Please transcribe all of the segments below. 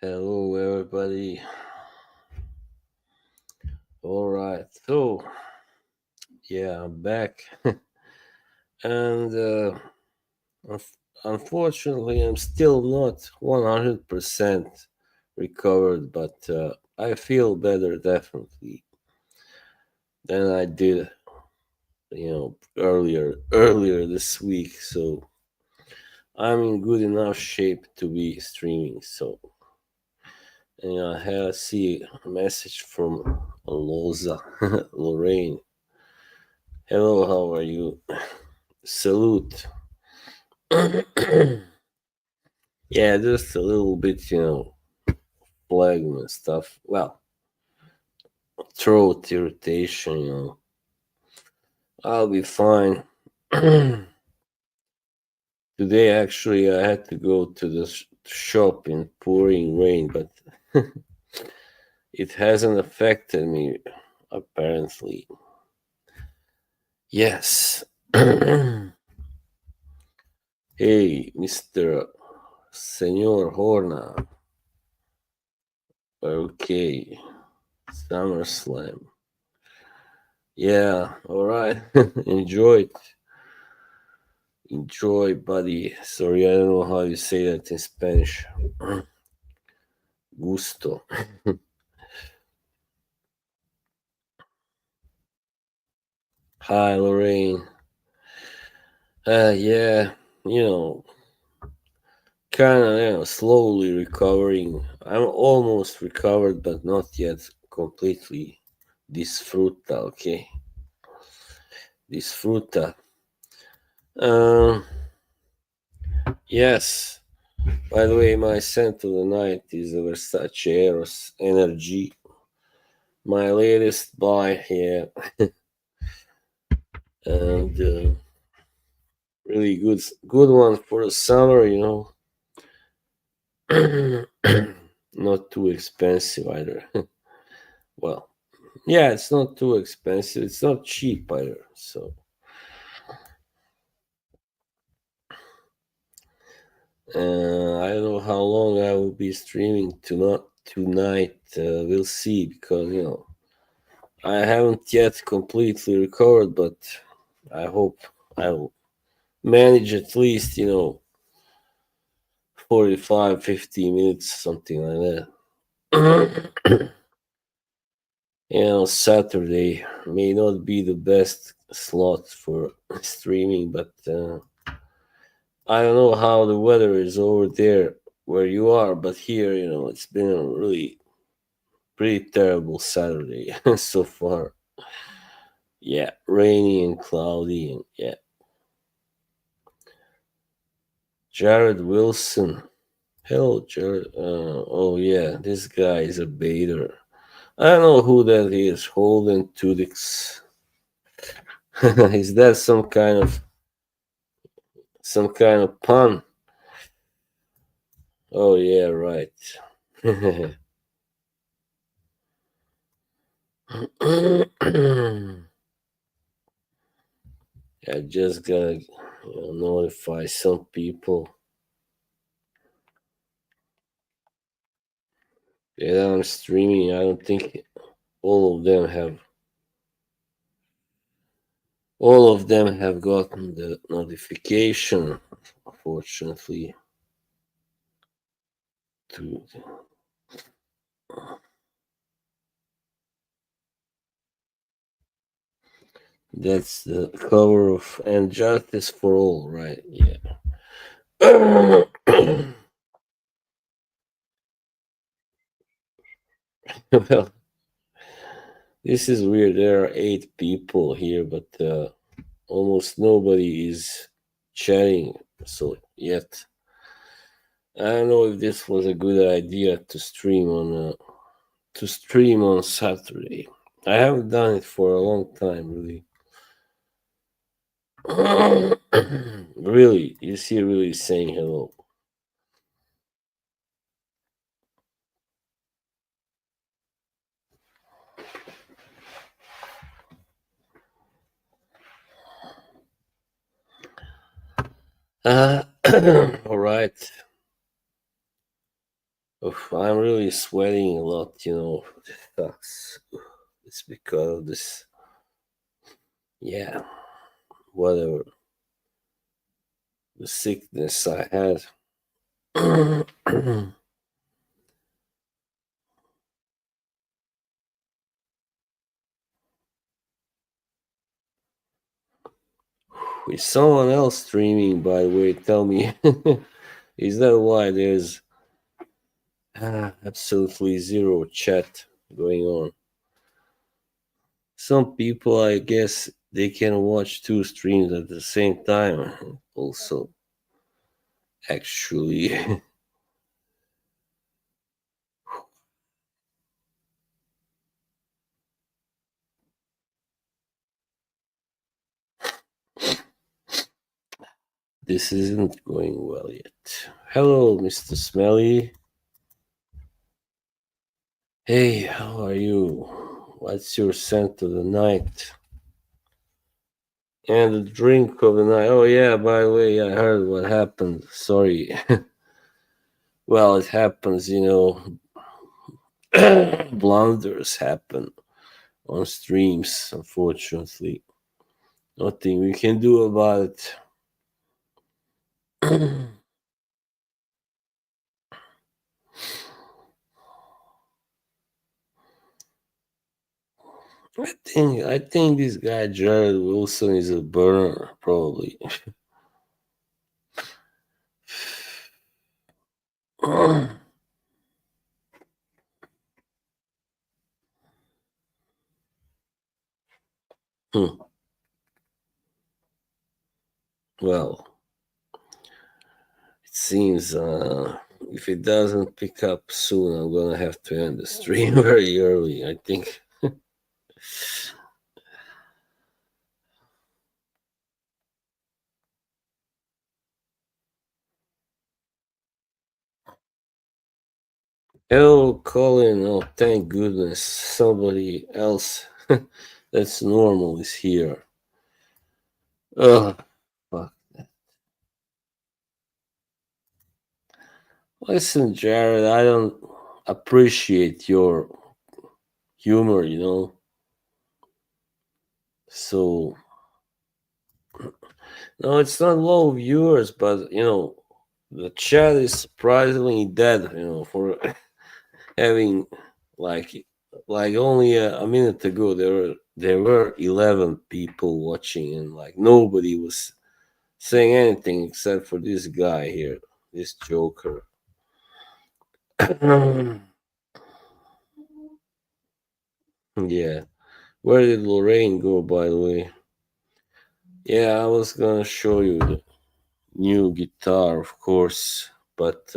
Hello, everybody. All right. So, yeah, I'm back. and unfortunately, I'm still not 100% recovered, but I feel better definitely than I did, earlier this week. So, I'm in good enough shape to be streaming. So, I had see a message from Loza, Lorraine. Hello, how are you? Salute. Yeah, just a little bit, phlegm and stuff. Well, throat irritation. I'll be fine. Today, actually, I had to go to the shop in pouring rain, but it hasn't affected me, apparently. Yes. Hey, Mr. Senor Horna. Okay. SummerSlam. Yeah, all right. Enjoy it. Enjoy, buddy. Sorry, I don't know how you say that in Spanish. Gusto. Hi, Lorraine. Yeah, you know, kind of, slowly recovering. I'm almost recovered, but not yet completely. Disfruta, okay? Disfruta. Um, yes. By the way, my scent of the night is a Versace Eros Energy. My latest buy here, and really good one for the summer. Not too expensive either. Well, yeah, it's not too expensive. It's not cheap either. So I don't know how long I will be streaming tonight. We'll see because I haven't yet completely recovered, but I hope I will manage at least 45, 50 minutes, something like that. Saturday may not be the best slot for streaming, but I don't know how the weather is over there where you are, but here, it's been a really pretty terrible Saturday so far. Yeah, rainy and cloudy, and yeah. Jared Wilson. Hello, Jared. Oh, yeah, this guy is a baiter. I don't know who that is. Holden Tudix. Is that some kind of pun? Oh yeah, right. I just gotta notify some people that I'm streaming. I don't think all of them have all of them have gotten the notification. Unfortunately, to that's the cover of And Justice for All, right? Yeah. Well, this is weird. There are 8 people here, but almost nobody is chatting. So yet, I don't know if this was a good idea to stream on Saturday. I haven't done it for a long time, really. Really, you see, really saying hello. Uh, all right. Oof, I'm really sweating a lot, Sucks. It's because of this, yeah, whatever, the sickness I had. Is someone else streaming, by the way? Tell me. Is that why there's absolutely zero chat going on? Some people, I guess, they can watch two streams at the same time. Also, actually, this isn't going well yet. Hello, Mr. Smelly. Hey, how are you? What's your scent of the night? And the drink of the night. Oh, yeah, by the way, I heard what happened. Sorry. Well, it happens, blunders happen on streams, unfortunately. Nothing we can do about it. I think this guy Jared Wilson is a burner, probably. Hmm. Well, it seems if it doesn't pick up soon, I'm gonna have to end the stream very early. I think. Hello, Colin. Oh, thank goodness, somebody else that's normal is here. Oh, fuck. Listen, Jared, I don't appreciate your humor, So no, it's not low viewers, but the chat is surprisingly dead. For having like only a minute ago there were 11 people watching, and like nobody was saying anything except for this guy here, this Joker. Yeah. Where did Lorraine go, by the way? Yeah, I was gonna show you the new guitar, of course, but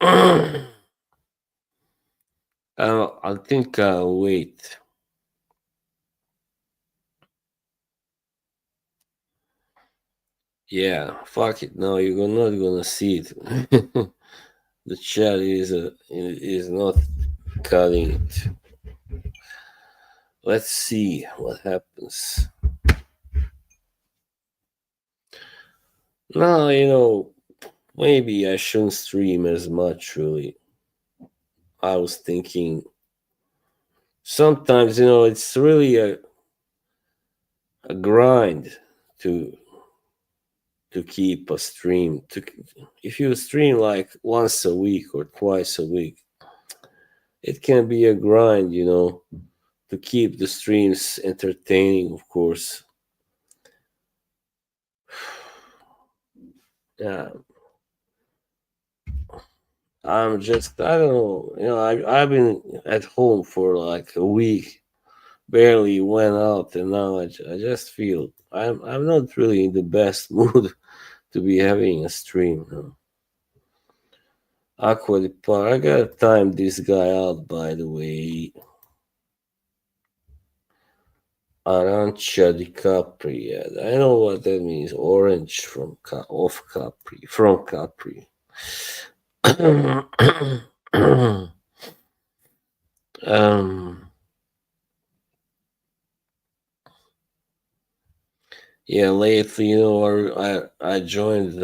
I think I'll wait. Yeah, fuck it. No, you're not gonna see it. The chat is not cutting it. Let's see what happens. No, maybe I shouldn't stream as much. Really, I was thinking sometimes it's really a grind to keep a stream. If you stream like once a week or twice a week, it can be a grind. To keep the streams entertaining, of course. Yeah, I don't know. I've been at home for like a week, barely went out, and now I just feel I'm not really in the best mood to be having a stream. Aqua de Par, I gotta time this guy out, by the way. Arancia di Capri. Yeah, I know what that means. Orange of Capri, from Capri. um, Yeah, lately, I joined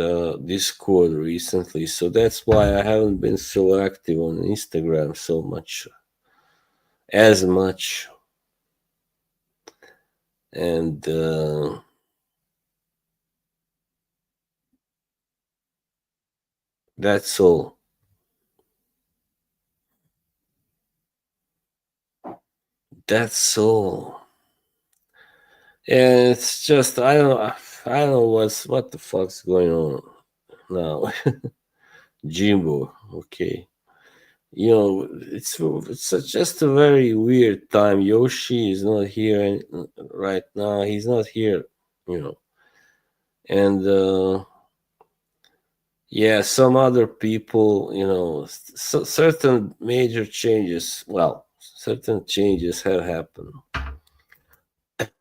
Discord recently, so that's why I haven't been so active on Instagram so much, as much, and that's all. That's all. And it's just I don't know what the fuck's going on now. Jimbo, okay. Just a very weird time. Yoshi is not here right now. He's not here, you know. And yeah, some other people, certain major changes. Well, certain changes have happened.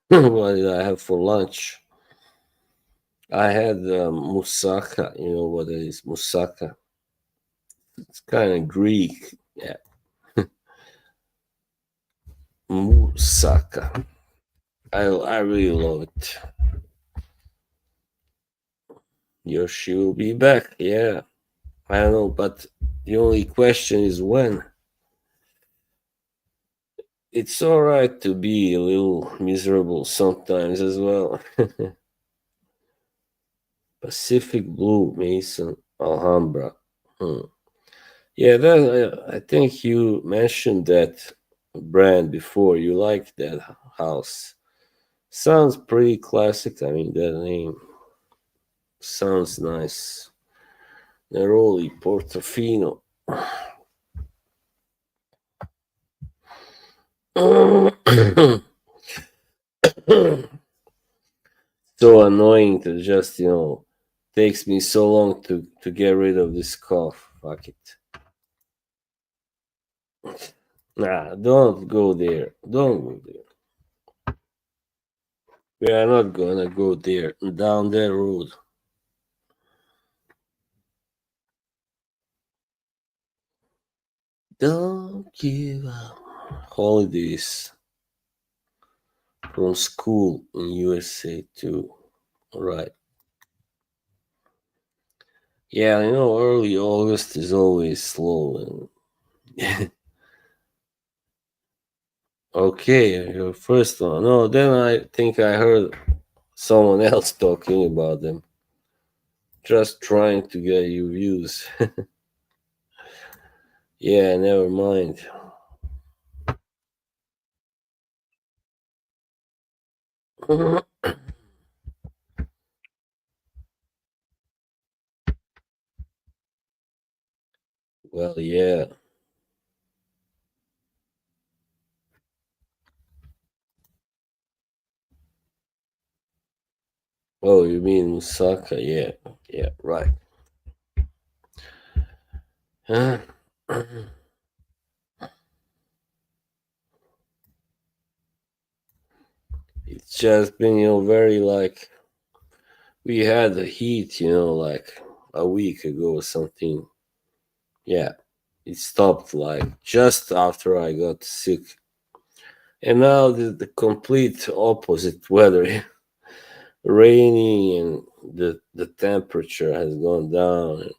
What did I have for lunch? I had moussaka. You know what it is? Moussaka. It's kind of Greek. Yeah, moussaka. I really love it. Yoshi will be back. Yeah, I don't know, but the only question is when. It's all right to be a little miserable sometimes as well. Pacific Blue Mason Alhambra. Hmm. Yeah, I think you mentioned that brand before. You like that house. Sounds pretty classic. I mean, that name sounds nice. Neroli Portofino. So annoying to just, takes me so long to get rid of this cough. Fuck it. Nah, don't go there. Don't go there. We are not gonna go there. Down that road. Don't give up. Holidays from school in USA too. Right. Yeah, early August is always slow. And okay, your first one. No, then I think I heard someone else talking about them. Just trying to get you views. Yeah, never mind. Well, yeah. Oh, you mean Musaka? Yeah, yeah, right. Huh? It's just been, very like we had the heat, like a week ago or something. Yeah, it stopped like just after I got sick. And now the complete opposite weather. Raining and the temperature has gone down. And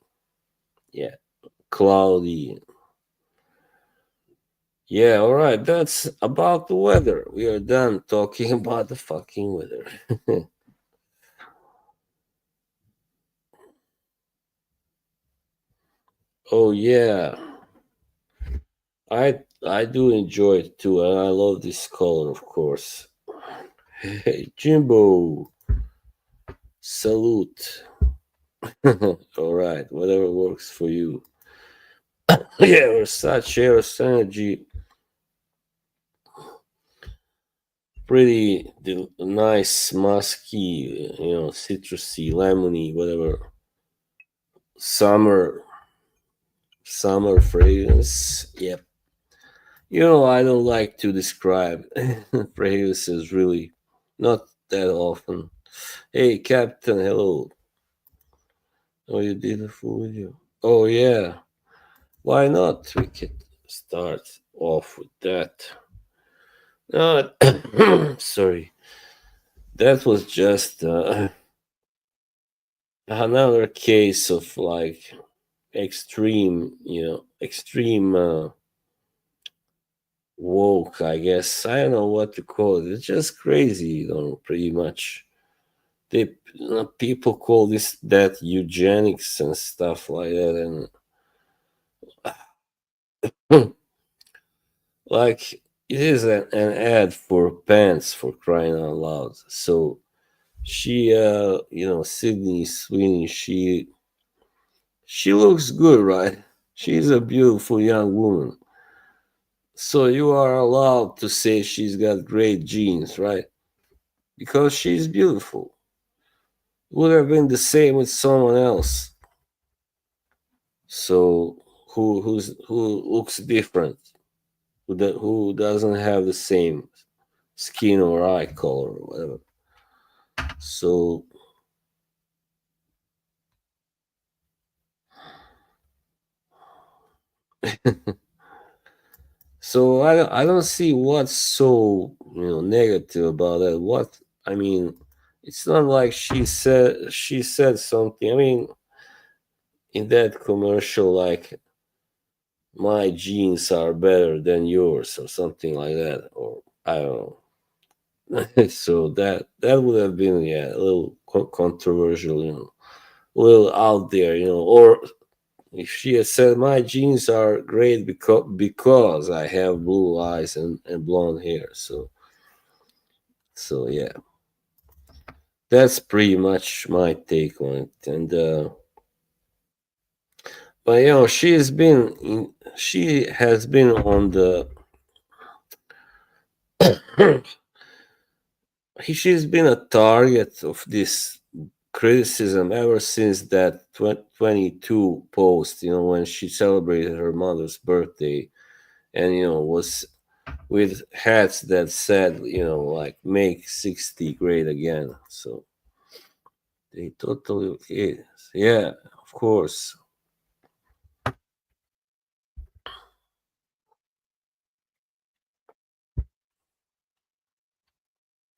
yeah, cloudy. Yeah, all right. That's about the weather. We are done talking about the fucking weather. Oh yeah, I do enjoy it too, and I love this color, of course. Hey, Jimbo, salute. All right, whatever works for you. Yeah, Versace Eros Energy, pretty nice, musky, citrusy, lemony, whatever. Summer fragrance. Yep. I don't like to describe fragrances really, not that often. Hey, Captain, hello. Oh, you did a full video. Oh, yeah. Why not? We could start off with that. No, sorry. that was just another case of like extreme, extreme woke, I guess. I don't know what to call it. It's just crazy, pretty much. People call this that eugenics and stuff like that, and like it is an ad for pants for crying out loud. So she, Sydney Sweeney, she looks good, right? She's a beautiful young woman. So you are allowed to say she's got great genes, right? Because she's beautiful. Would have been the same with someone else. So who looks different? Who doesn't have the same skin or eye color or whatever. So I don't see what's so negative about that. What I mean, it's not like she said something. I mean, in that commercial, like my genes are better than yours or something like that, or I don't know. So that would have been, yeah, a little controversial, a little out there, or if she had said my genes are great because I have blue eyes and blonde hair. So yeah, that's pretty much my take on it. And but she has been on the she's been a target of this criticism ever since that 22 post, when she celebrated her mother's birthday, and was with hats that said, like make 60 great again. So they totally is. Yeah, of course.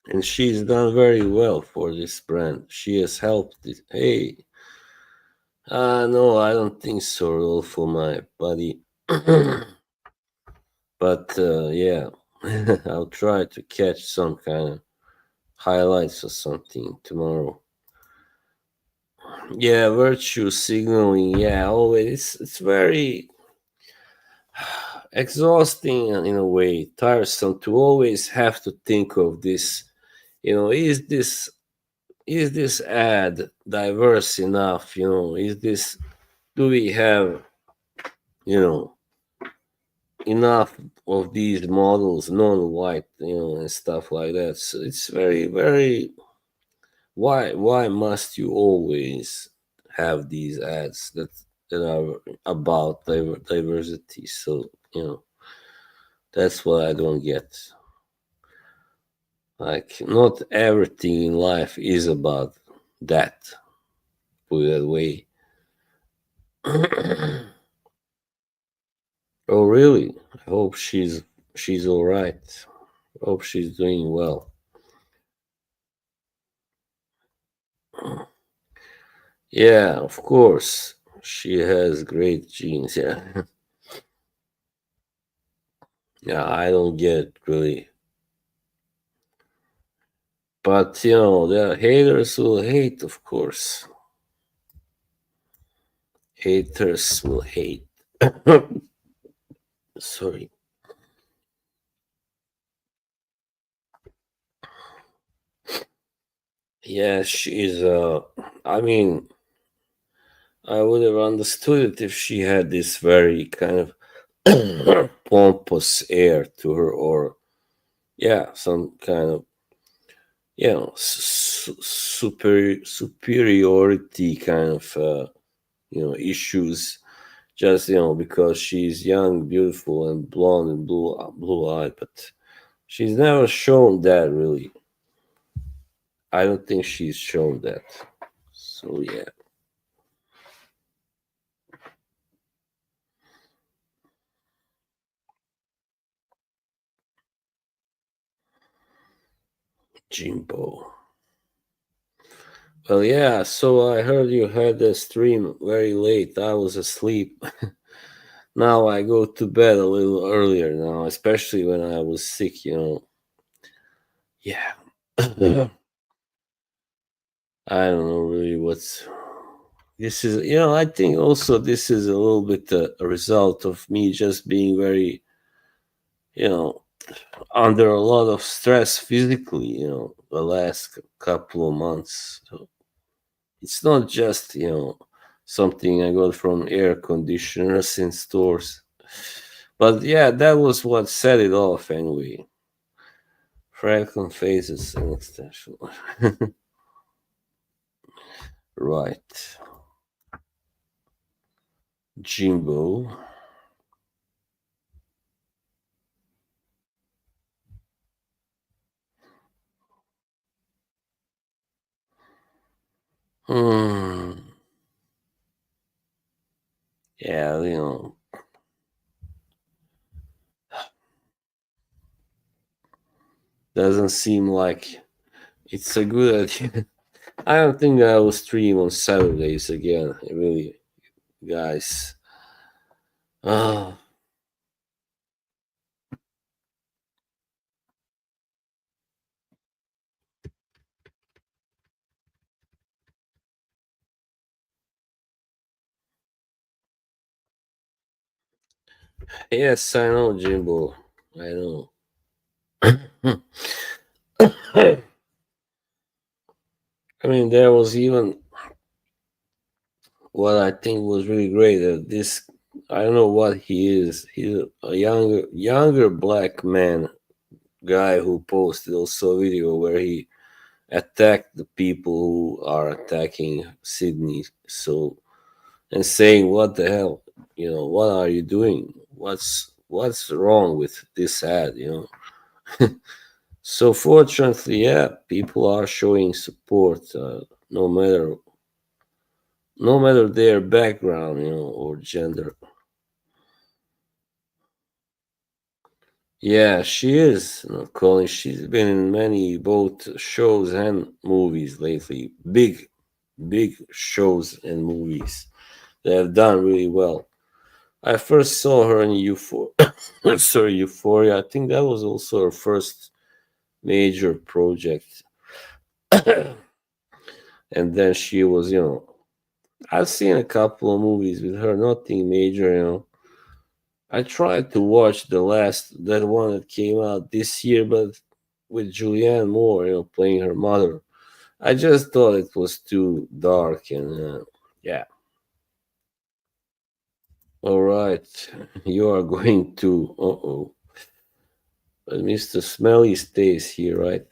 And she's done very well for this brand. She has helped it. Hey, no, I don't think so, Rodolfo, my buddy. But yeah, I'll try to catch some kind of highlights or something tomorrow. Yeah, virtue signaling. Yeah, always. It's very exhausting and in a way tiresome to always have to think of this. Is this ad diverse enough? Is this do we have you know enough of these models non-white, and stuff like that. So it's very very why must you always have these ads that are about diversity? So that's what I don't get. Like, not everything in life is about that. Put it that way. Oh, really? I hope she's all right. Hope she's doing well. Yeah, of course. She has great genes. Yeah, yeah. I don't get it, really, but the haters will hate. Of course, haters will hate. Sorry. Yeah, she's. I mean, I would have understood it if she had this very kind of pompous air to her, or yeah, some kind of superiority kind of issues. Just because she's young, beautiful, and blonde and blue eyed, but she's never shown that really. I don't think she's shown that. So yeah, Jimbo. Well, yeah, so I heard you had the stream very late. I was asleep. Now I go to bed a little earlier now, especially when I was sick. Yeah. I don't know really what's. This is, I think also this is a little bit a result of me just being very, you know, under a lot of stress physically, the last couple of months. So it's not just, something I got from air conditioners in stores. But yeah, that was what set it off anyway. Franklin faces an extension. Right. Jimbo. Hmm. Yeah, doesn't seem like it's a good idea. I don't think I will stream on Saturdays again. Really, guys. Ah, yes, I know, Jimbo. I know. I mean, there was even what I think was really great. This, I don't know what he is. He's a younger black man guy who posted also a video where he attacked the people who are attacking Sydney. So and saying, "What the hell? What are you doing? What's wrong with this ad?" So fortunately, yeah, people are showing support, no matter no matter their background, or gender. Yeah, she is, Colin. She's been in many both shows and movies lately. Big shows and movies. They have done really well. I first saw her in Euphoria. Sorry, Euphoria. I think that was also her first major project. And then she was. I've seen a couple of movies with her, nothing major. I tried to watch that one that came out this year, but with Julianne Moore, playing her mother. I just thought it was too dark and yeah. All right, you are going to. Uh-oh. But Mr. Smelly stays here, right?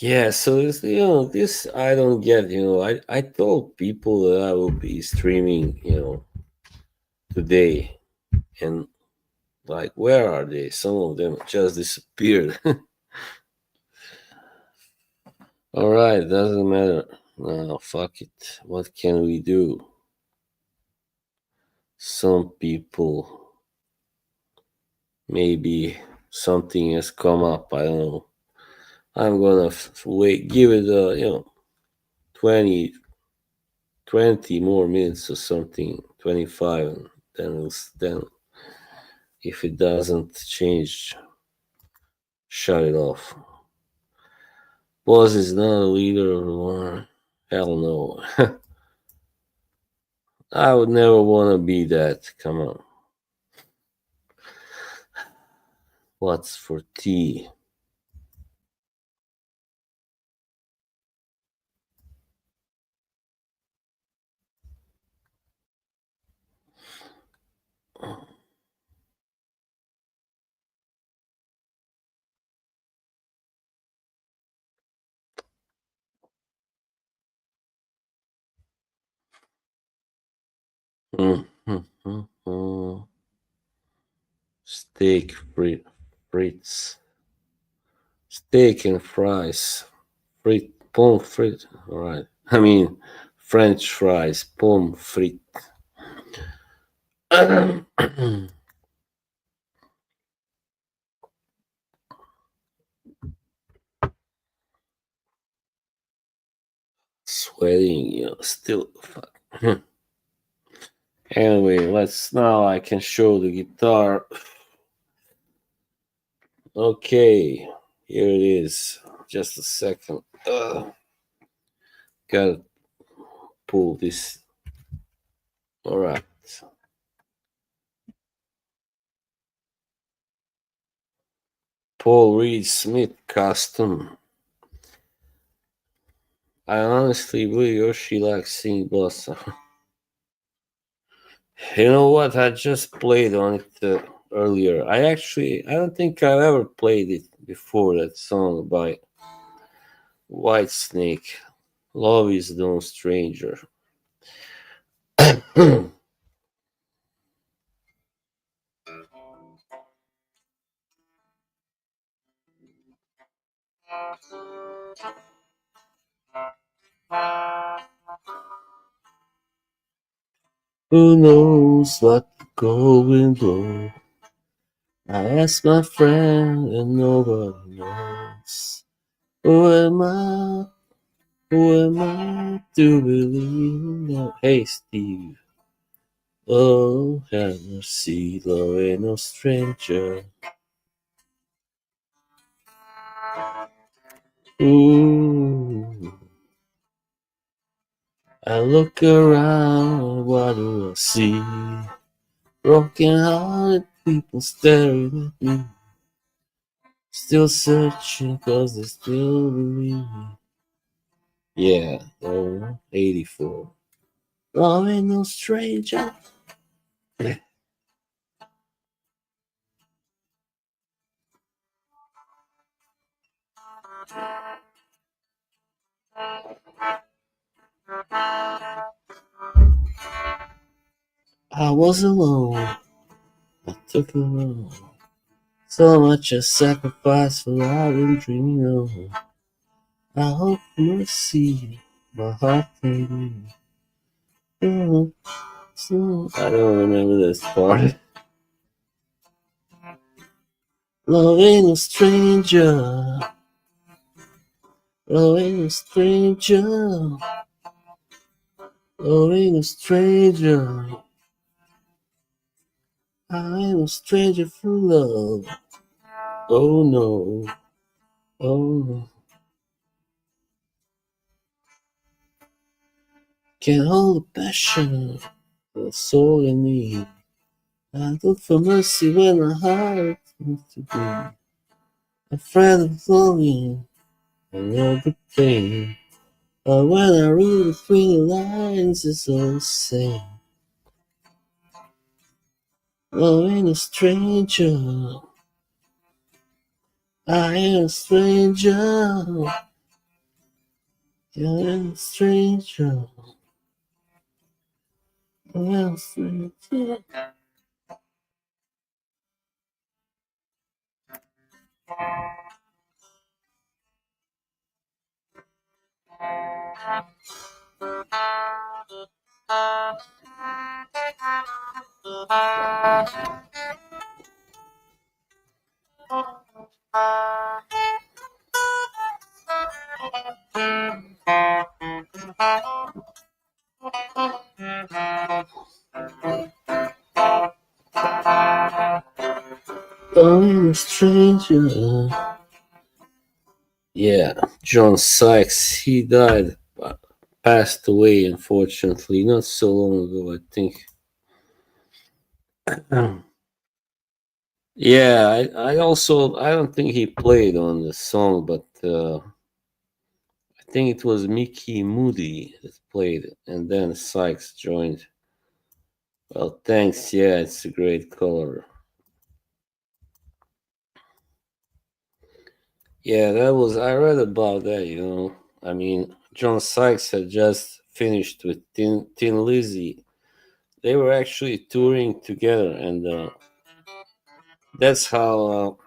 Yeah, so this I don't get. I told people that I will be streaming, today, and like, where are they? Some of them just disappeared. All right, doesn't matter. No, fuck it. What can we do? Some people, maybe something has come up. I don't know. I'm gonna wait, give it 20, 20 more minutes or something, 25, and then if it doesn't change, shut it off. Boss is not a leader of the war. Hell no. I would never want to be that. Come on. What's for tea? Steak frites. Steak and fries. Pommes frites. All right. I mean, French fries. Pommes frites. Sweating, still. Fuck. Anyway, let's now. I can show the guitar. Okay, here it is. Just a second. Gotta pull this. All right. Paul Reed Smith custom. I honestly believe Yoshi likes singing bossa. You know what? I just played on it earlier. I don't think I've ever played it before. That song by White Snake. Love is no stranger. Who knows what going on? I asked my friend and nobody knows. Who am I? Who am I to believe now? Hey Steve. Oh, have mercy, love ain't no stranger. Ooh, I look around, what do I see? Broken hearted people staring at me. Still searching cause they still believe. Yeah, oh, 84. Love ain't no stranger. I was alone, I took it alone. So much I sacrificed for I've been dreaming of. I hope you'll see my heart can be. I don't remember this part. Love ain't a stranger. Love ain't a stranger. Love ain't a stranger. I ain't a stranger for love. Oh no. Oh no. Can't hold the passion. The soul in me. I look for mercy when my heart wants to be. Afraid of longing and all the pain. But when I read between the lines, it's all the same. Love ain't a stranger. I ain't a stranger. You ain't a stranger. I ain't a stranger. I ain't a stranger. Yeah, John Sykes, he died, passed away, unfortunately, not so long ago, I think. Yeah, I don't think he played on the song, but I think it was Mickey Moody that played, and then Sykes joined. Well, thanks. Yeah, it's a great color. Yeah, that was. I read about that. I mean, John Sykes had just finished with Tin Lizzy. They were actually touring together, and that's how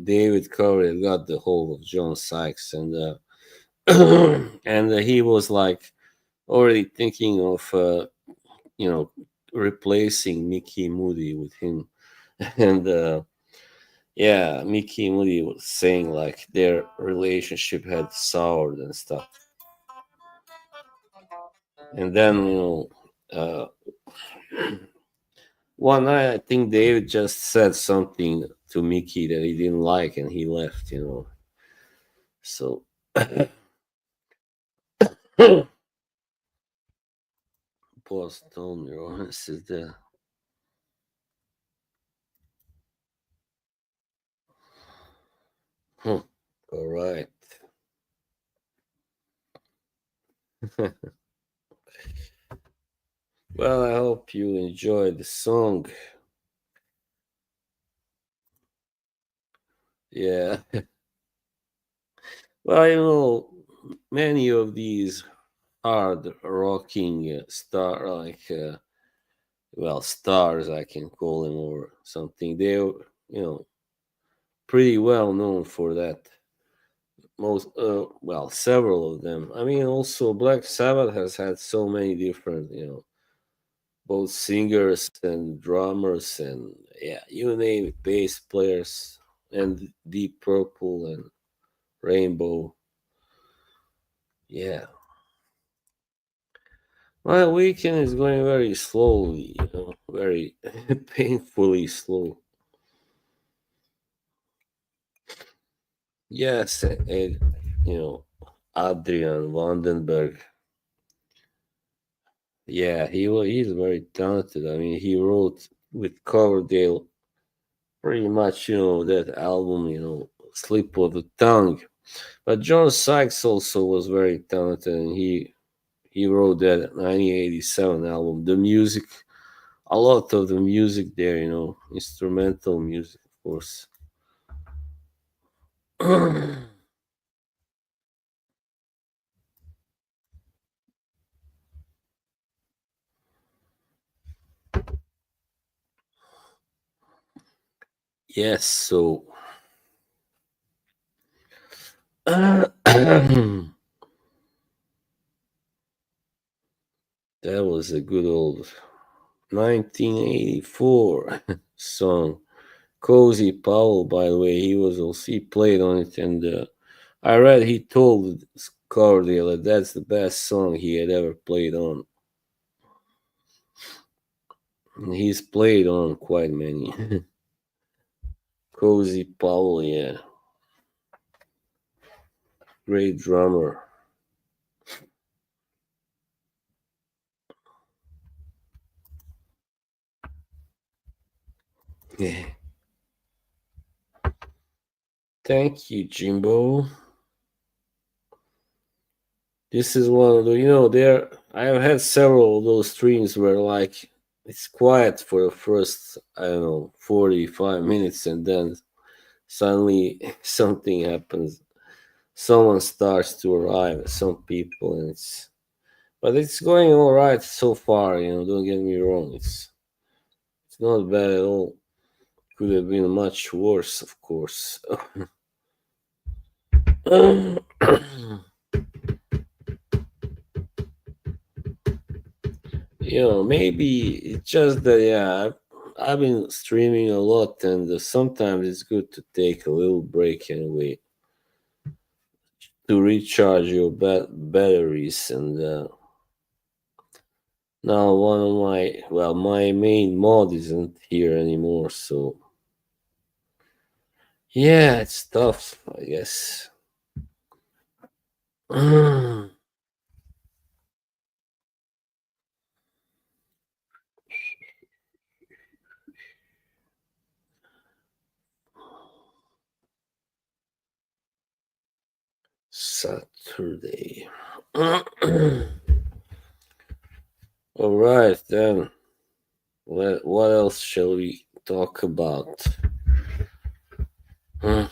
David Coverdale got the hold of John Sykes, and and he was like already thinking of you know replacing Mickey Moody with him, and yeah, Mickey Moody was saying like their relationship had soured and stuff. And then uh, one night I think David just said something to Mickey that he didn't like, and he left. So Boss told me, Rollins is the hmm. All right. Well, I hope you enjoyed the song. Yeah. Well, many of these hard rocking stars, I can call them or something. They're, pretty well known for that. Several of them. I mean, also Black Sabbath has had so many different, both singers and drummers and yeah, you name it, bass players and Deep Purple and Rainbow. Yeah. My weekend is going very slowly, very painfully slow. Yes, and you know, Adrian Vandenberg. Yeah, he's very talented. I mean, he wrote with Coverdale pretty much, that album, Slip of the Tongue. But John Sykes also was very talented, and he wrote that 1987 album. The music, a lot of the music there, instrumental music, of course. Yes, so that was a good old 1984 song. Cozy Powell, by the way, he played on it, and I read he told Cardale that that's the best song he had ever played on. And he's played on quite many. Cozy Powell, yeah, great drummer. Yeah. Thank you, Jimbo. This is one of the, there. I have had several of those streams where like it's quiet for the first, I don't know, 45 minutes, and then suddenly something happens. Someone starts to arrive. Some people, and but it's going all right so far. Don't get me wrong. It's not bad at all. Could have been much worse, of course. Maybe it's just that, yeah, I've been streaming a lot, and sometimes it's good to take a little break anyway to recharge your batteries. And now one of my main mod isn't here anymore, so yeah, it's tough, I guess. Saturday. All right, then. What else shall we talk about? I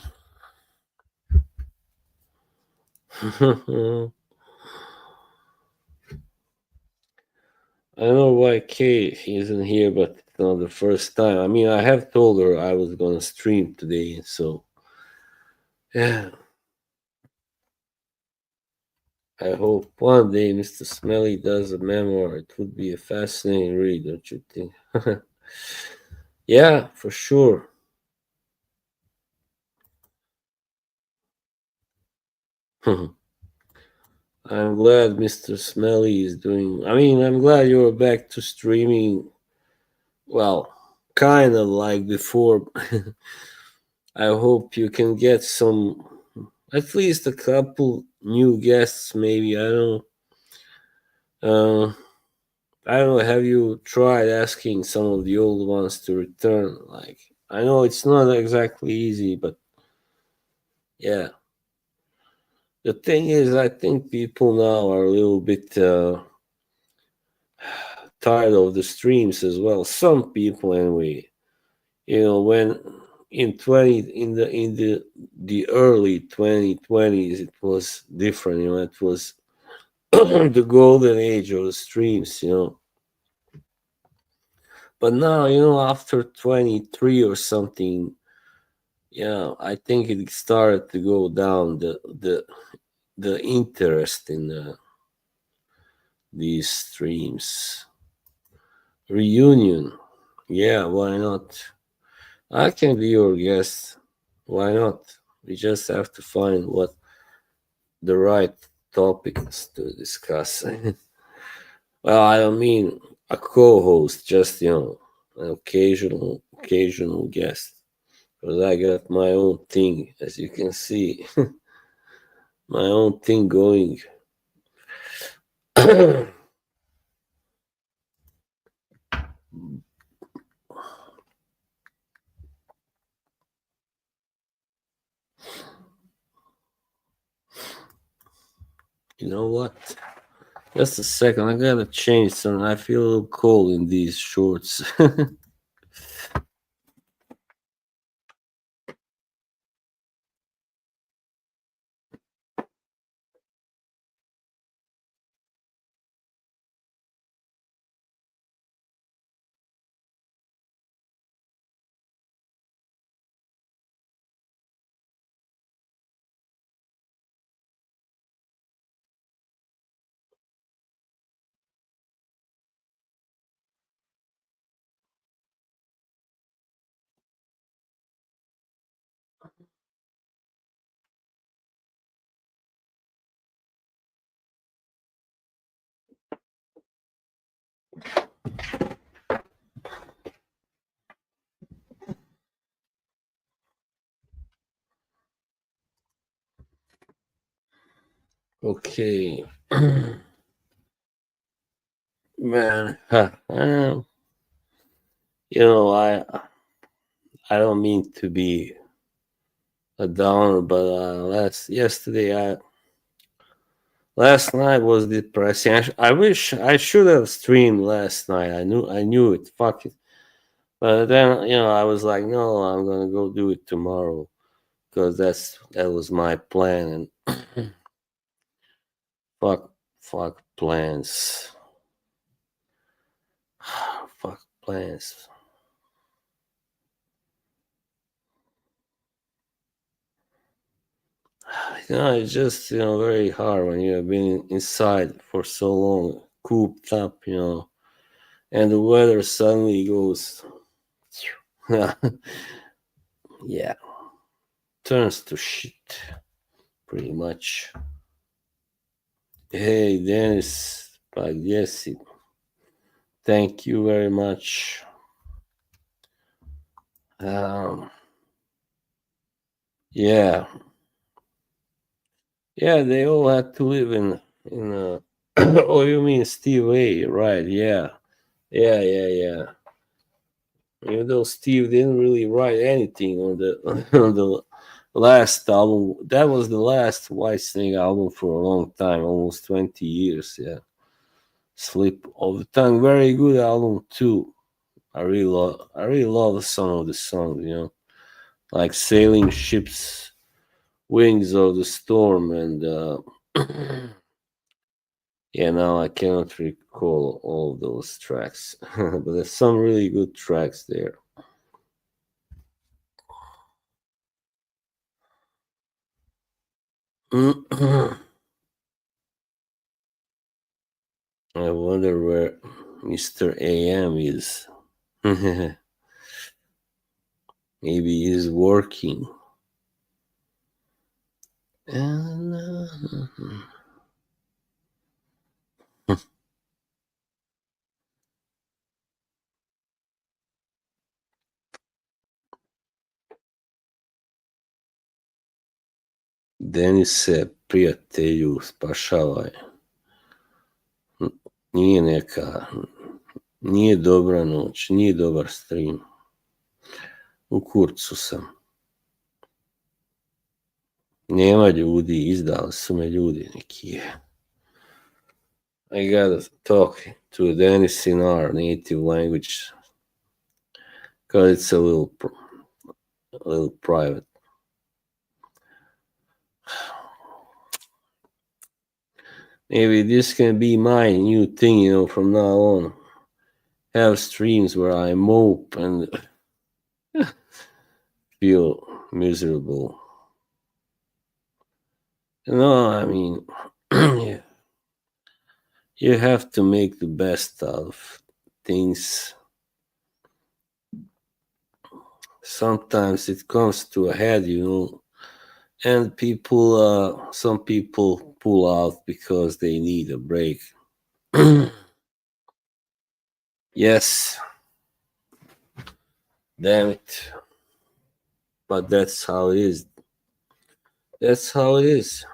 don't know why Kate isn't here, but it's not the first time. I mean, I have told her I was gonna stream today, so yeah. I hope one day Mr. Smelly does a memoir. It would be a fascinating read, don't you think? Yeah, for sure. I'm glad Mr. Smelly is doing. I mean, I'm glad you're back to streaming. Well, kind of like before. I hope you can get some, at least a couple new guests. Maybe Uh, I don't know. Have you tried asking some of the old ones to return? Like, I know it's not exactly easy, but yeah. The thing is, I think people now are a little bit tired of the streams as well. Some people, anyway. When in the early 2020s, it was different. It was the golden age of the streams. But now, after 23 or something, I think it started to go down the interest in these streams. Reunion, yeah, why not? I can be your guest. Why not? We just have to find what the right topics to discuss. Well, I don't mean a co-host, just an occasional guest. Because I got my own thing, as you can see, my own thing going. You know what? Just a second, I gotta change something. I feel a little cold in these shorts. Okay, man. You know, I don't mean to be a downer, but last night was depressing. I wish I should have streamed last night. I knew it. Fuck it. But then I was like, no, I'm gonna go do it tomorrow because that was my plan. And fuck plans. Fuck plans. It's just very hard when you have been inside for so long, cooped up, and the weather suddenly goes, yeah, turns to shit, pretty much. Hey, Dennis Pagliesi, thank you very much. Um, yeah, yeah, they all had to live in. Oh, you mean Steve A? Right? Yeah, yeah. Even though Steve didn't really write anything on the on the last album, that was the last Whitesnake album for a long time, almost 20 years. Yeah, Slip of the Tongue, very good album too. I really love some of the songs. Like Sailing Ships, Wings of the Storm, and yeah, now I cannot recall all those tracks, but there's some really good tracks there. I wonder where Mr. AM is. Maybe he's working. And, Denise, prijatelju, spašavaj. Nije neka, nije dobra noć, nije dobar stream. U kurcu sam. Nema ljudi, izdali su me ljudi neki. I gotta talk to Dennis in our native language because it's a little private. Maybe this can be my new thing, from now on. Have streams where I mope and feel miserable. No, I mean, yeah, you have to make the best out of things. Sometimes it comes to a head, and some people pull out because they need a break. Yes, damn it. But that's how it is. That's how it is.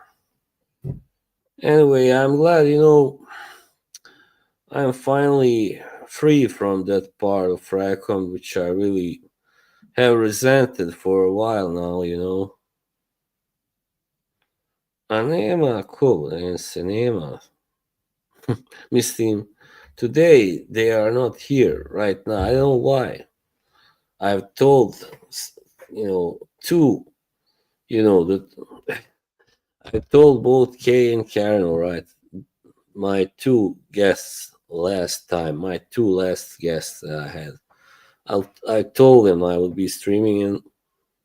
Anyway, I'm glad, I'm finally free from that part of Fracom, which I really have resented for a while now. A nema ko, se nema. Mislim, today they are not here right now. I don't know why. I've told, two, that I told both Kay and Karen, all right, my two guests last time, my two last guests that I had. I told them I would be streaming, and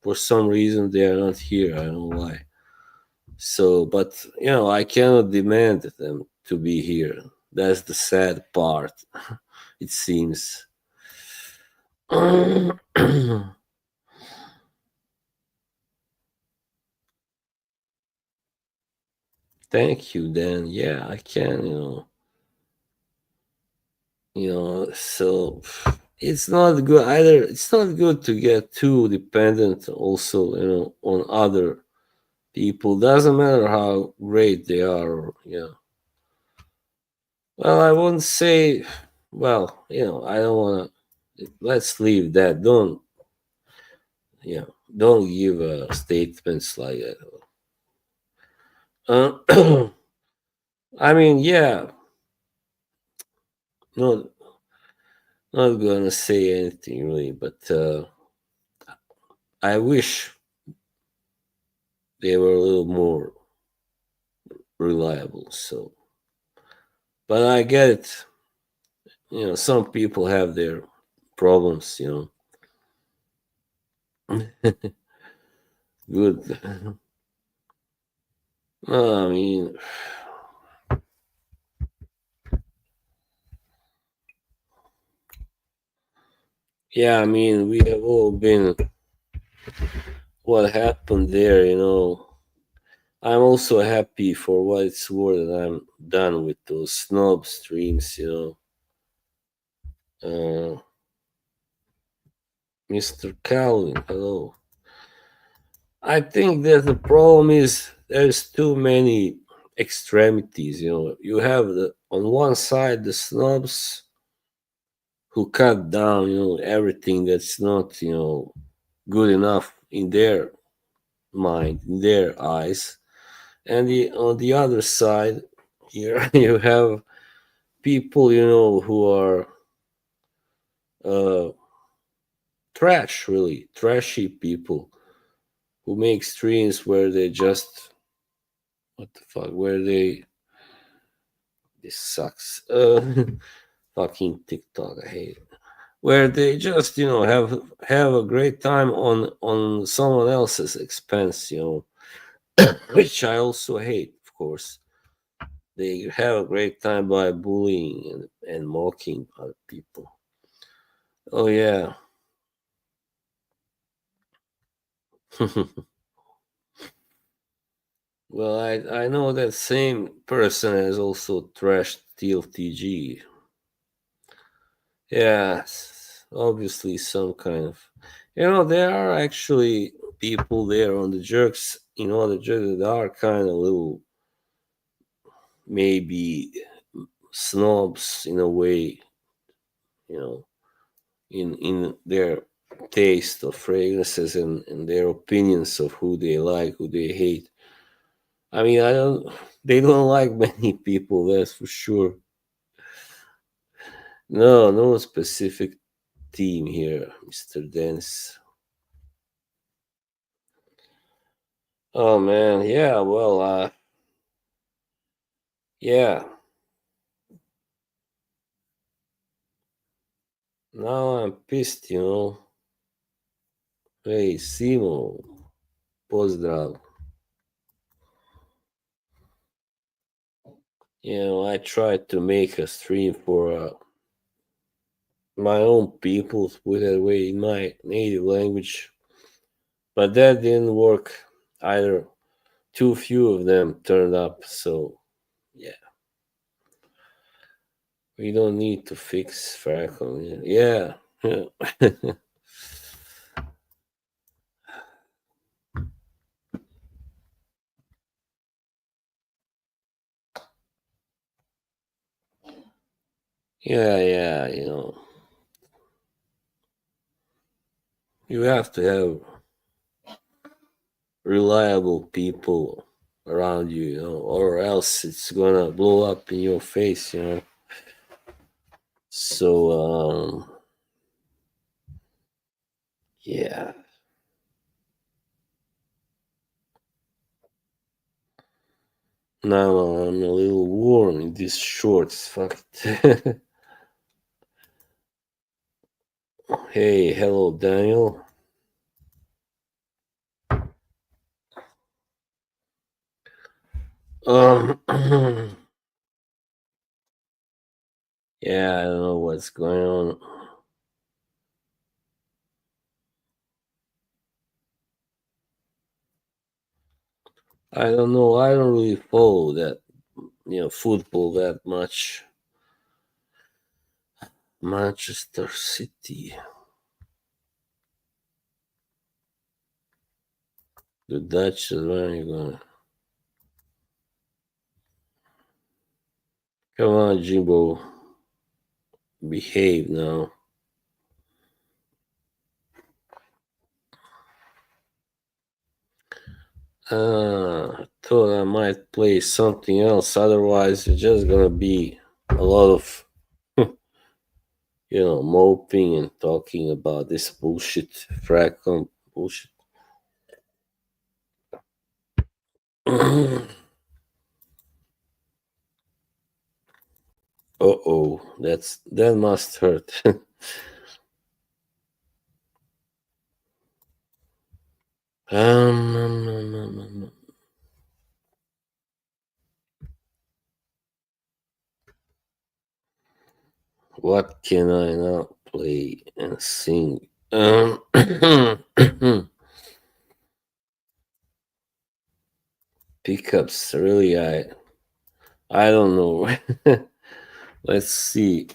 for some reason they are not here. I don't know why. So, but I cannot demand them to be here. That's the sad part. It seems. Thank you, Dan. Yeah, I can. So it's not good either. It's not good to get too dependent. Also, on other people. Doesn't matter how great they are. Well, I wouldn't say. Well, I don't want to. Let's leave that. Don't give statements like that. I mean, yeah, not not gonna say anything really, but I wish they were a little more reliable. So, but I get it. Some people have their problems. Good. No, I mean, yeah, I mean, we have all been what happened there. I'm also happy for what it's worth that I'm done with those snob streams. Mr. Calvin, hello. I think that the problem is there's too many extremities. You have on one side the snobs who cut down, everything that's not, good enough in their mind, in their eyes, and on the other side, here you have people, who are uh, trash, really trashy people who make streams where they just what the fuck, where they this sucks. Fucking TikTok, I hate it. Where they just have a great time on someone else's expense, which I also hate, of course. They have a great time by bullying and mocking other people. Oh yeah. Well, I know that same person has also trashed TLTG. Yeah, obviously some kind of. There are actually people there on the Jerks there are kind of little, maybe snobs in a way, you know, in their taste of fragrances and their opinions of who they like, who they hate. I mean, I don't. They don't like many people. That's for sure. No, no specific team here, Mister Dennis. Oh man, yeah. Well, yeah. Now I'm pissed. Hey, Simo, pozdrav. I tried to make a stream for my own people, put it away in my native language, but that didn't work either. Too few of them turned up, so yeah, we don't need to fix Farrakhan. Yeah, yeah, yeah, yeah. You have to have reliable people around you, or else it's gonna blow up in your face. So, yeah. Now I'm a little warm in these shorts. Fuck it. Hey, hello, Daniel. Yeah, I don't know what's going on. I don't know. I don't really follow that, football that much. Manchester City. The Dutch is where you going. Come on, Jimbo. Behave now. Thought I might play something else. Otherwise, it's just gonna be a lot of, moping and talking about this bullshit, fracom bullshit. Oh, that must hurt. Um, what can I not play and sing? Pickups, really? I don't know. Let's see.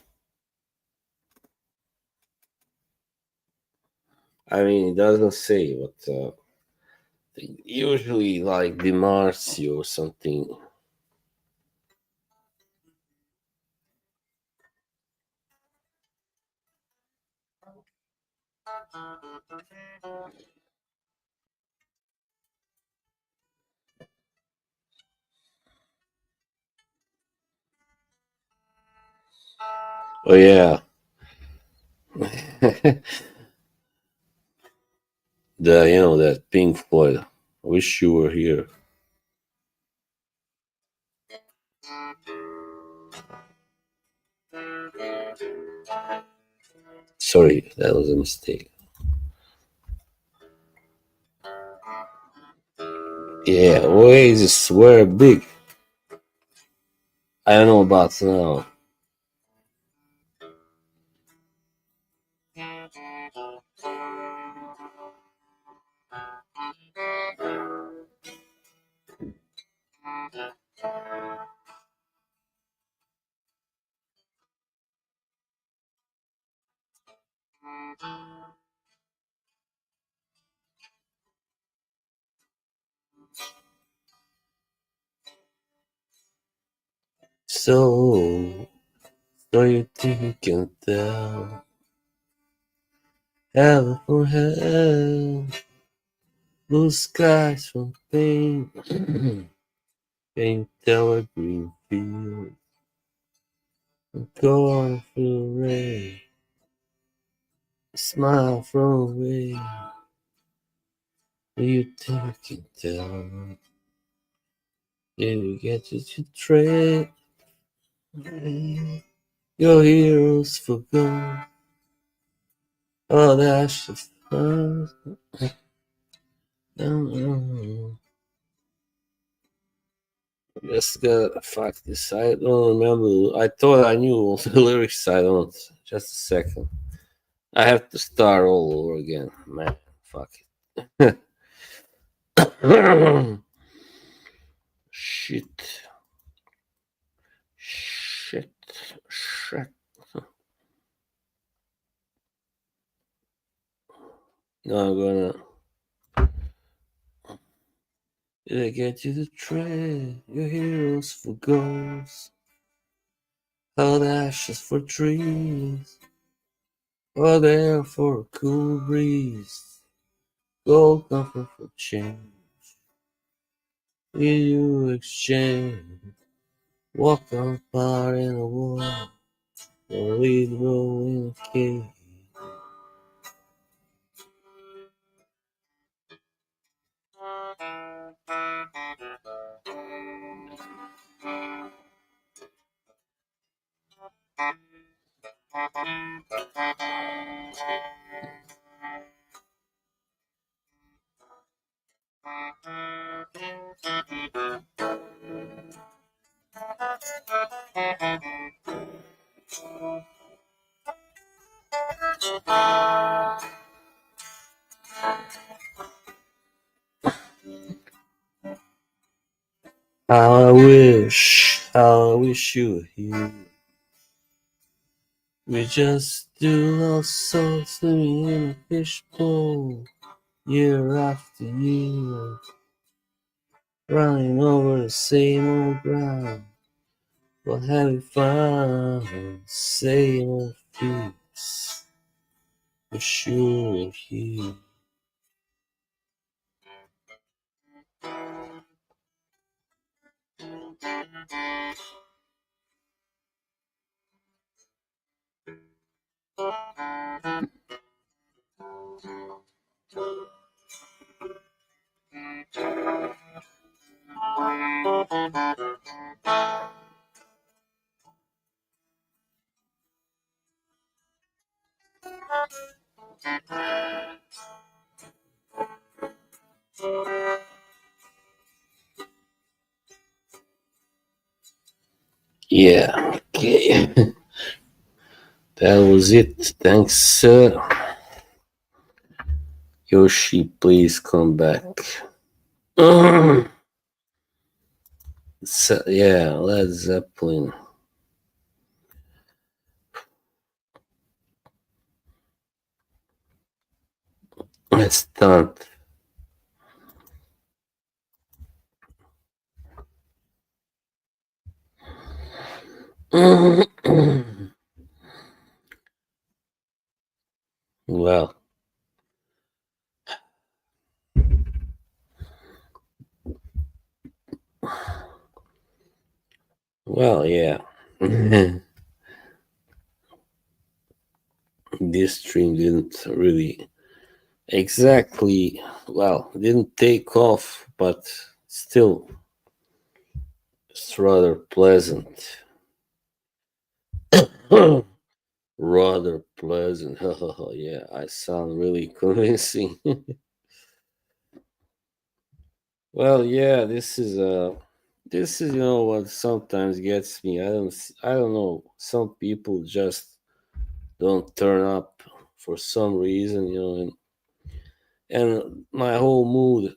I mean, it doesn't say, but usually like Dimarci or something. Oh yeah, that Pink Floyd. I wish you were here. Sorry, that was a mistake. Yeah, Oasis were big. I don't know about now. So you think you can tell heaven from hell, blue skies from pain? Can you tell a green field going through rain? Smile from away. Do you think you can tell? Did you get to trade your heroes for gold? Oh, that's just fun. Just gotta fuck this. I don't remember. I thought I knew all the lyrics. I don't. Just a second. I have to start all over again. Man, fuck it. Shit. Shit. Shit. Now I'm gonna. Did I get you to trade your heroes for ghosts? Held ashes for trees, or there for a cool breeze. Gold comfort for change. Will you exchange? Walk on fire in a war, or lead roll in a cave. How I wish you were here. We just do lost souls swimming in a fishbowl, year after year, running over the same old ground. What have you found? Same old fears. For sure you're here. Yeah, okay. That was it. Thanks, Yoshi, please come back. So, yeah, Led Zeppelin. It's done. Well, yeah. This stream didn't really exactly, didn't take off, but still, it's rather pleasant. Rather pleasant. Yeah, I sound really convincing. Well, yeah, this is what sometimes gets me. I don't know. Some people just don't turn up for some reason, and my whole mood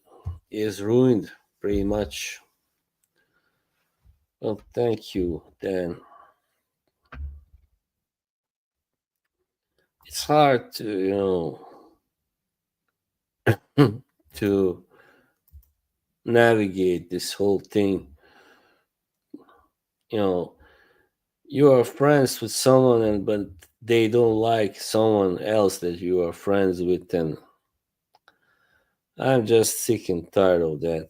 is ruined pretty much. Well, thank you, Dan. It's hard to to navigate this whole thing, you know you are friends with someone, and but they don't like someone else that you are friends with, and I'm just sick and tired of that.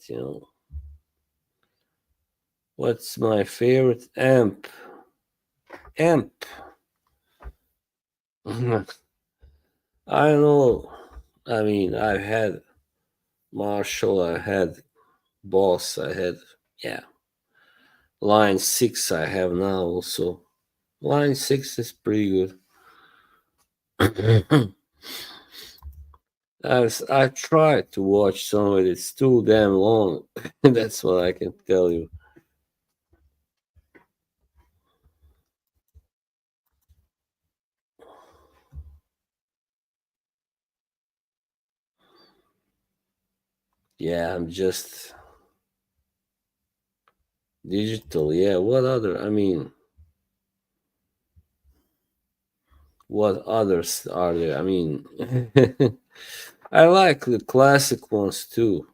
What's my favorite amp? I don't know. I mean, I've had Marshall, I had Boss, I had, yeah, Line 6 I have now also. Line 6 is pretty good. I tried to watch some of it, it's too damn long. That's what I can tell you. Yeah, I'm just digital. Yeah, what other? I mean, what others are there? I mean, I like the classic ones too.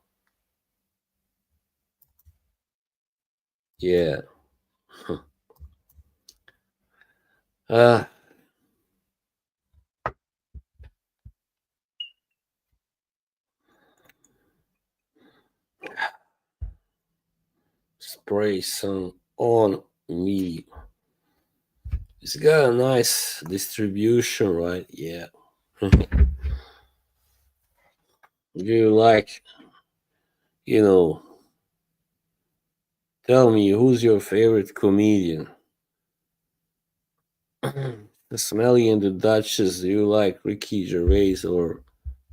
Yeah. Uh, Spray some on me. It's got a nice distribution, right? Yeah. Do you like, you know, tell me who's your favorite comedian? The Smelly and the Duchess, do you like Ricky Gervais or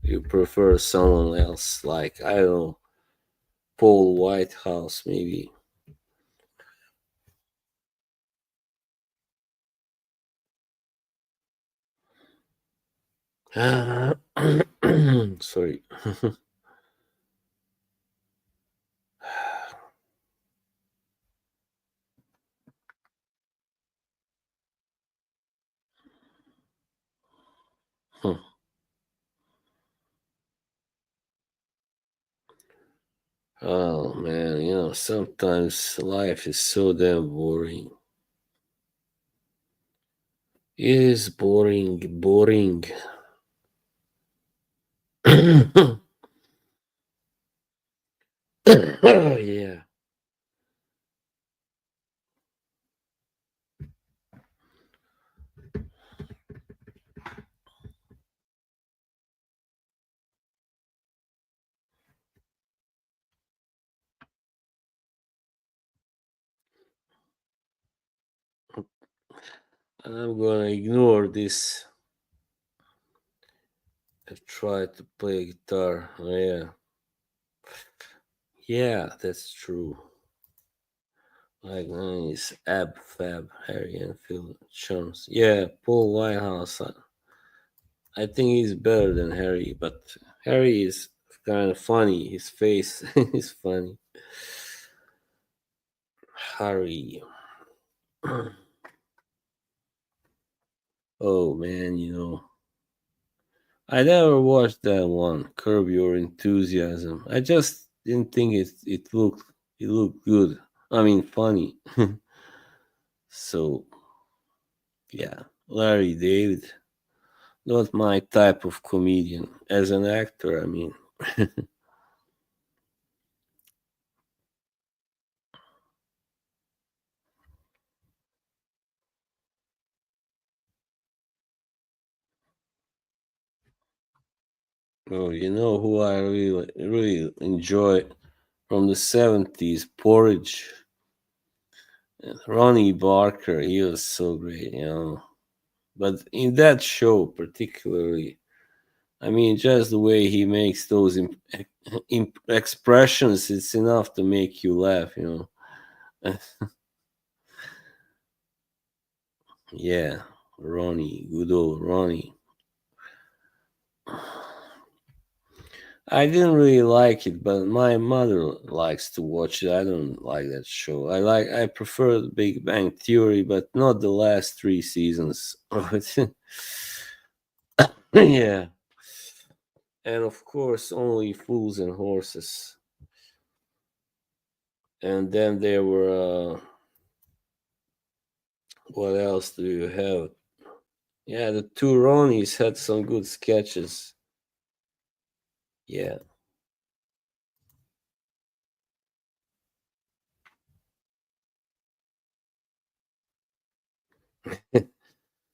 you prefer someone else? Like, I don't know, Paul Whitehouse, maybe? Sorry. Oh man, sometimes life is so damn boring. It is boring, boring. Yeah, I'm gonna ignore this and try to play guitar. Oh, yeah, yeah, that's true. Like mine is Ab Fab, Harry and Phil Chums. Yeah, Paul Whitehouse. I think he's better than Harry, but Harry is kind of funny. His face is funny. Harry. Oh man, I never watched that one, Curb Your Enthusiasm. I just didn't think it looked good. I mean funny. So yeah. Larry David. Not my type of comedian. As an actor, I mean. Oh, you know who I really really enjoy from the 70s, Porridge. Ronnie Barker, he was so great. But in that show particularly, I mean, just the way he makes those expressions, it's enough to make you laugh. Yeah, Ronnie, good old Ronnie. I didn't really like it, but my mother likes to watch it. I don't like that show. I prefer the Big Bang Theory, but not the last three seasons of it. Yeah, and of course, only Fools and Horses. And then there were What else do you have? Yeah, the two Ronnies had some good sketches. Yeah.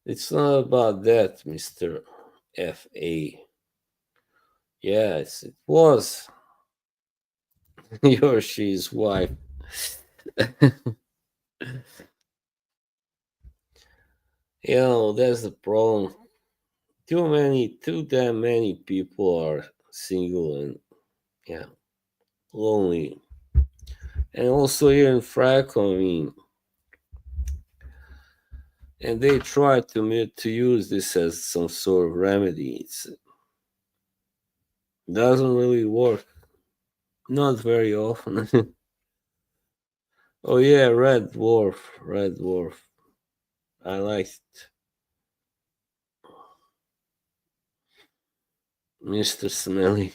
It's not about that, Mr. F.A. Yes, it was Yoshi's wife. That's the problem. Too damn many people are single and, yeah, lonely. And also here in Franco, I mean, and they try to use this as some sort of remedy. It doesn't really work. Not very often. Oh yeah, Red Dwarf. Red Dwarf. I liked Mr. Smelly.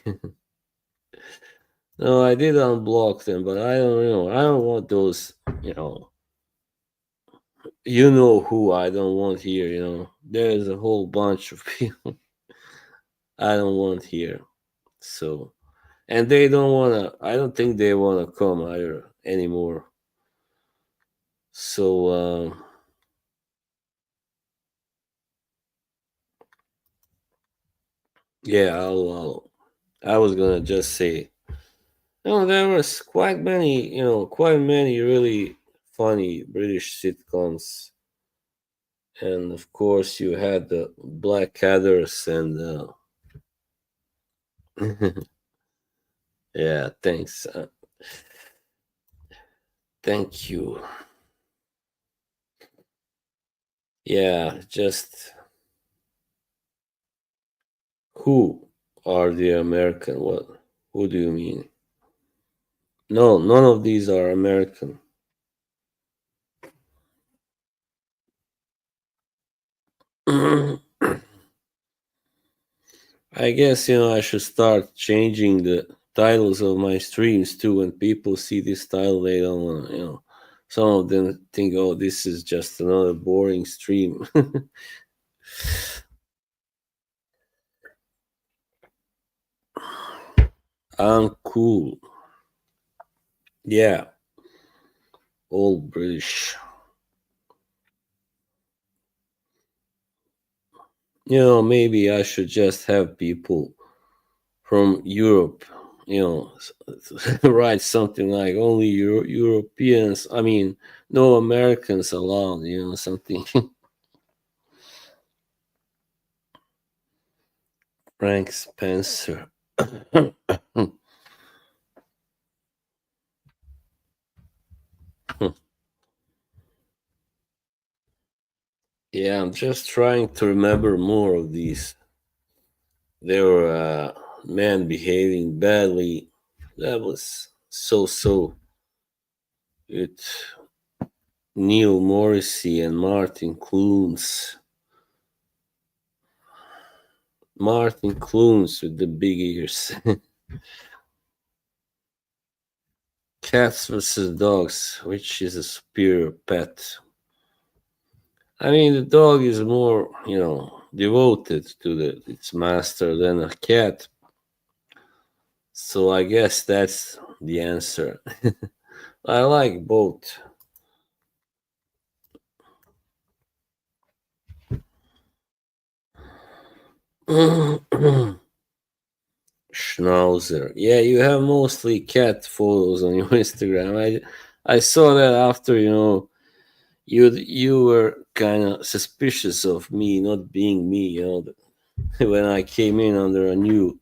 No, I did unblock them, but I don't know. I don't want those, you know. You know who I don't want here. There's a whole bunch of people I don't want here. So, and they don't wanna, I don't think they wanna come either anymore. So, yeah, I was gonna just say, there was quite many really funny British sitcoms. And of course, you had the Blackadders and, yeah, thanks. Thank you. Yeah, just who are the American? What? Who do you mean? No, none of these are American. I guess I should start changing the titles of my streams too. When people see this title, they don't want to. Some of them think, "Oh, this is just another boring stream." I'm cool. Yeah, all British. Maybe I should just have people from Europe, write something like only Europeans. I mean, no Americans allowed. Something. Frank Spencer. Yeah, I'm just trying to remember more of these. There were men behaving badly. That was so. It Neil Morrissey and Martin Clunes. Martin Clunes with the big ears. Cats versus dogs, which is a superior pet? I mean, the dog is more, devoted to its master than a cat. So I guess that's the answer. I like both. Schnauzer. Yeah, you have mostly cat photos on your Instagram. I saw that after you were kind of suspicious of me not being me. When I came in under a new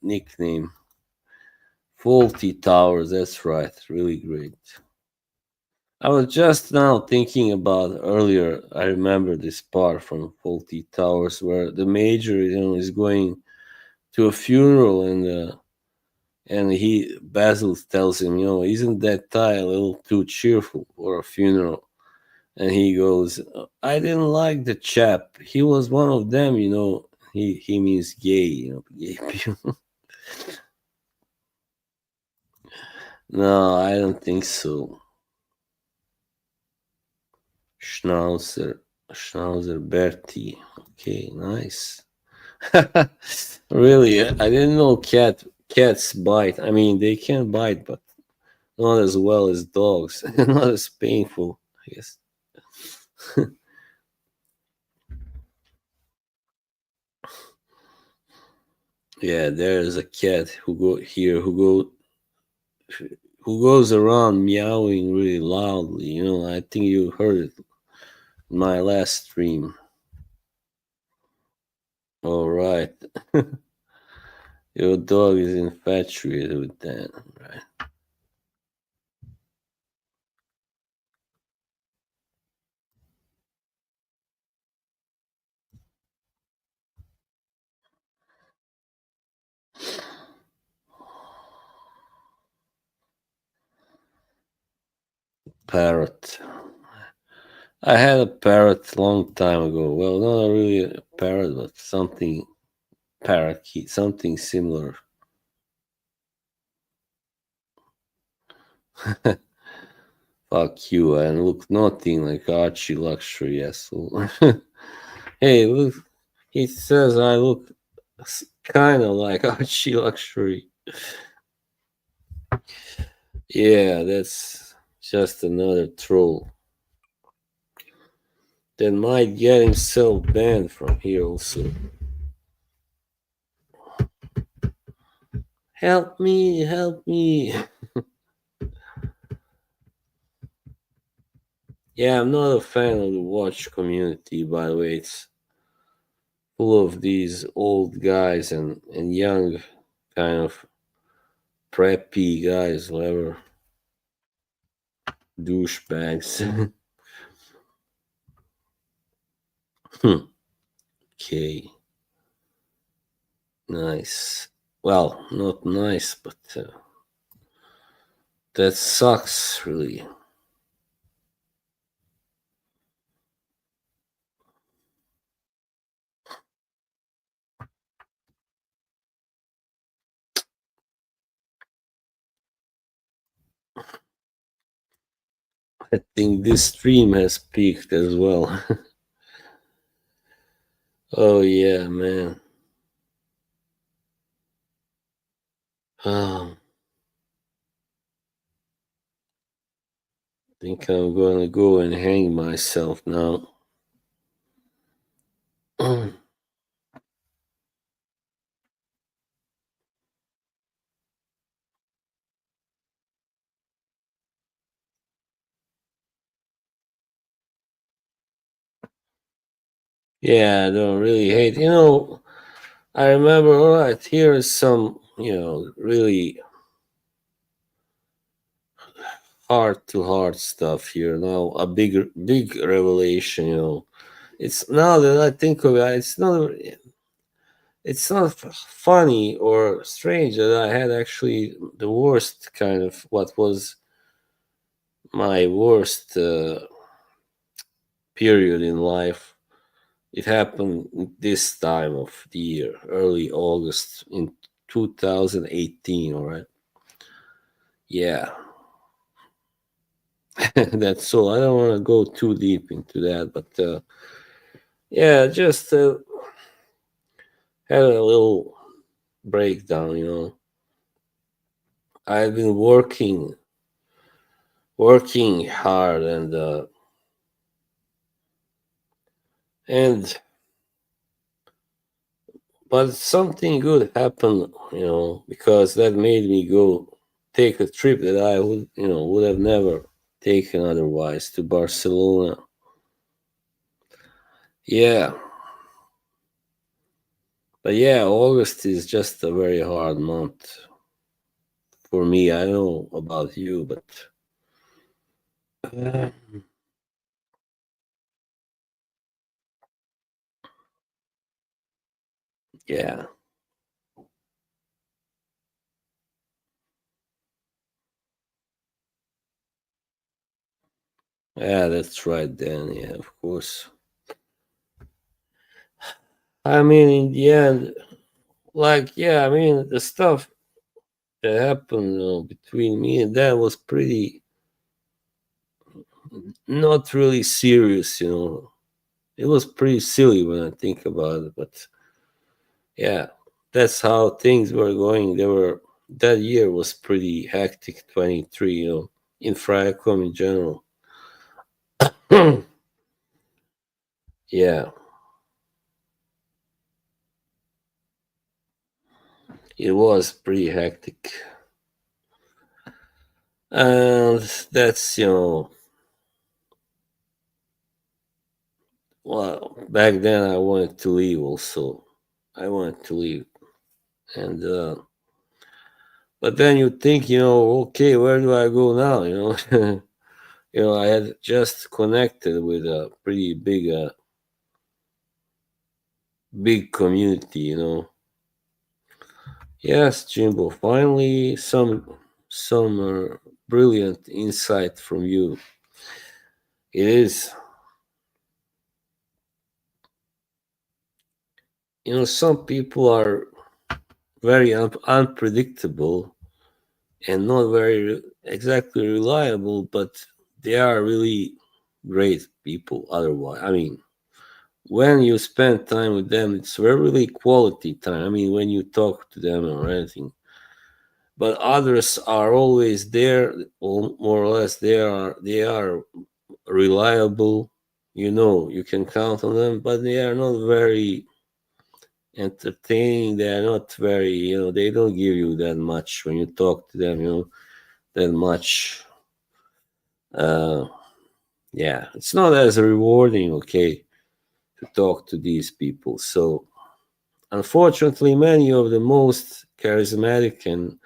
nickname, Faulty Towers. That's right, really great. I was just now thinking about earlier. I remember this part from Faulty Towers where the major, is going to a funeral and he Basil tells him, isn't that tie a little too cheerful for a funeral? And he goes, I didn't like the chap. He was one of them. He means gay, gay people. No, I don't think so. Schnauzer, Schnauzer Bertie. Okay, nice. Really, I didn't know cats bite. I mean, they can bite, but not as well as dogs. Not as painful, I guess. Yeah, there's a cat who goes around meowing really loudly. I think you heard it in my last stream. All right, your dog is infatuated with that, right? Parrot. I had a parrot long time ago. Well, not really a parrot, but something parakeet, something similar. Fuck you, and look nothing like Archie Luxury asshole. Hey, look, he says I look kind of like Archie Luxury. Yeah, that's just another troll that might get himself banned from here also. Help me, help me. Yeah, I'm not a fan of the watch community, by the way. It's full of these old guys and young kind of preppy guys, whatever, douchebags. Okay, nice. Well, not nice, but that sucks, really. I think this stream has peaked as well. Oh, yeah, man. I think I'm gonna go and hang myself now. Yeah, I don't really hate. I remember, all right, here is some, really heart to heart stuff here. Now, a big revelation, It's now that I think of it, it's not funny or strange that I had actually the worst kind of what was my worst period in life. It happened this time of the year, early August in 2018, all right? Yeah, that's all. I don't want to go too deep into that, but yeah, just had a little breakdown, I've been working hard, and but something good happened, because that made me go take a trip that I would have never taken otherwise to Barcelona. Yeah, but yeah, August is just a very hard month for me. I don't know about you, but uh, yeah, yeah, that's right. Then, yeah, of course. I mean, in the end, like, yeah, I mean, the stuff that happened between me and that was pretty not really serious, you know. It was pretty silly when I think about it, but yeah, that's how things were going. They were that year was pretty hectic. 23, you know, in Friacom in general. Yeah, it was pretty hectic, and that's well, back then I wanted to leave. Also, I wanted to leave, and but then you think, okay, where do I go now? I had just connected with a pretty big community. Yes, Jimbo. Finally, some brilliant insight from you. It is, some people are very unpredictable and not very exactly reliable, but they are really great people. Otherwise, I mean, when you spend time with them, it's really quality time. I mean, when you talk to them or anything. But others are always there, or more or less. They are reliable. You can count on them, but they are not very entertaining. They are not very, they don't give you that much when you talk to them. That much. Uh, yeah, it's not as rewarding. Okay, to talk to these people. So unfortunately, many of the most charismatic and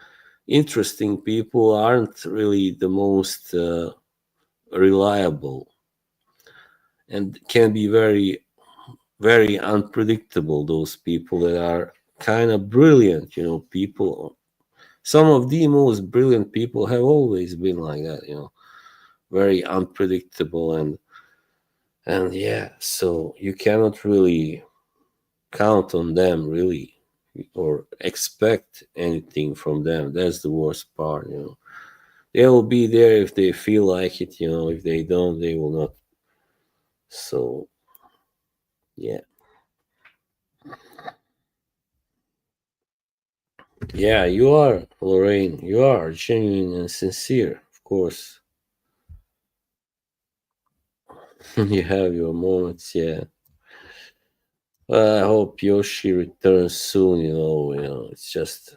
interesting people aren't really the most reliable and can be very, very unpredictable. Those people that are kind of brilliant, people. Some of the most brilliant people have always been like that, very unpredictable and yeah, so you cannot really count on them really or expect anything from them. That's the worst part. They will be there if they feel like it, if they don't, they will not. So yeah. Yeah, you are, Lorraine. You are genuine and sincere, of course. You have your moments, yeah. Well, I hope Yoshi returns soon, it's just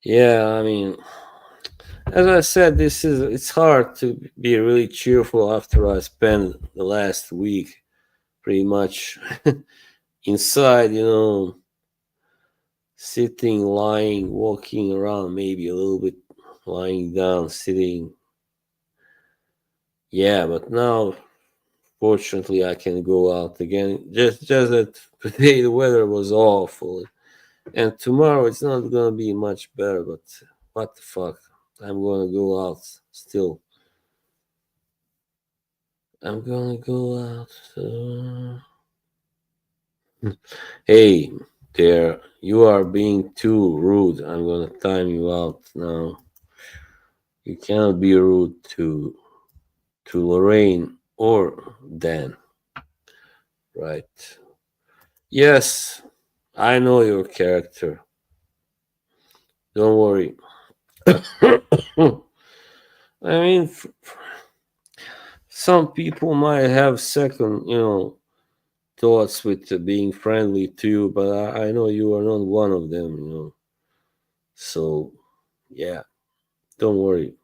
yeah, I mean, as I said, it's hard to be really cheerful after I spent the last week pretty much inside, sitting, lying, walking around, maybe a little bit lying down, sitting. Yeah, but now fortunately I can go out again. Just that today the weather was awful. And tomorrow it's not gonna be much better, but what the fuck? I'm gonna go out still. I'm gonna go out. Hey, there. You are being too rude. I'm gonna time you out now. You cannot be rude to Lorraine or Dan, right? Yes, I know your character. Don't worry. I mean, some people might have second, thoughts with being friendly to you, but I know you are not one of them. So, yeah, don't worry.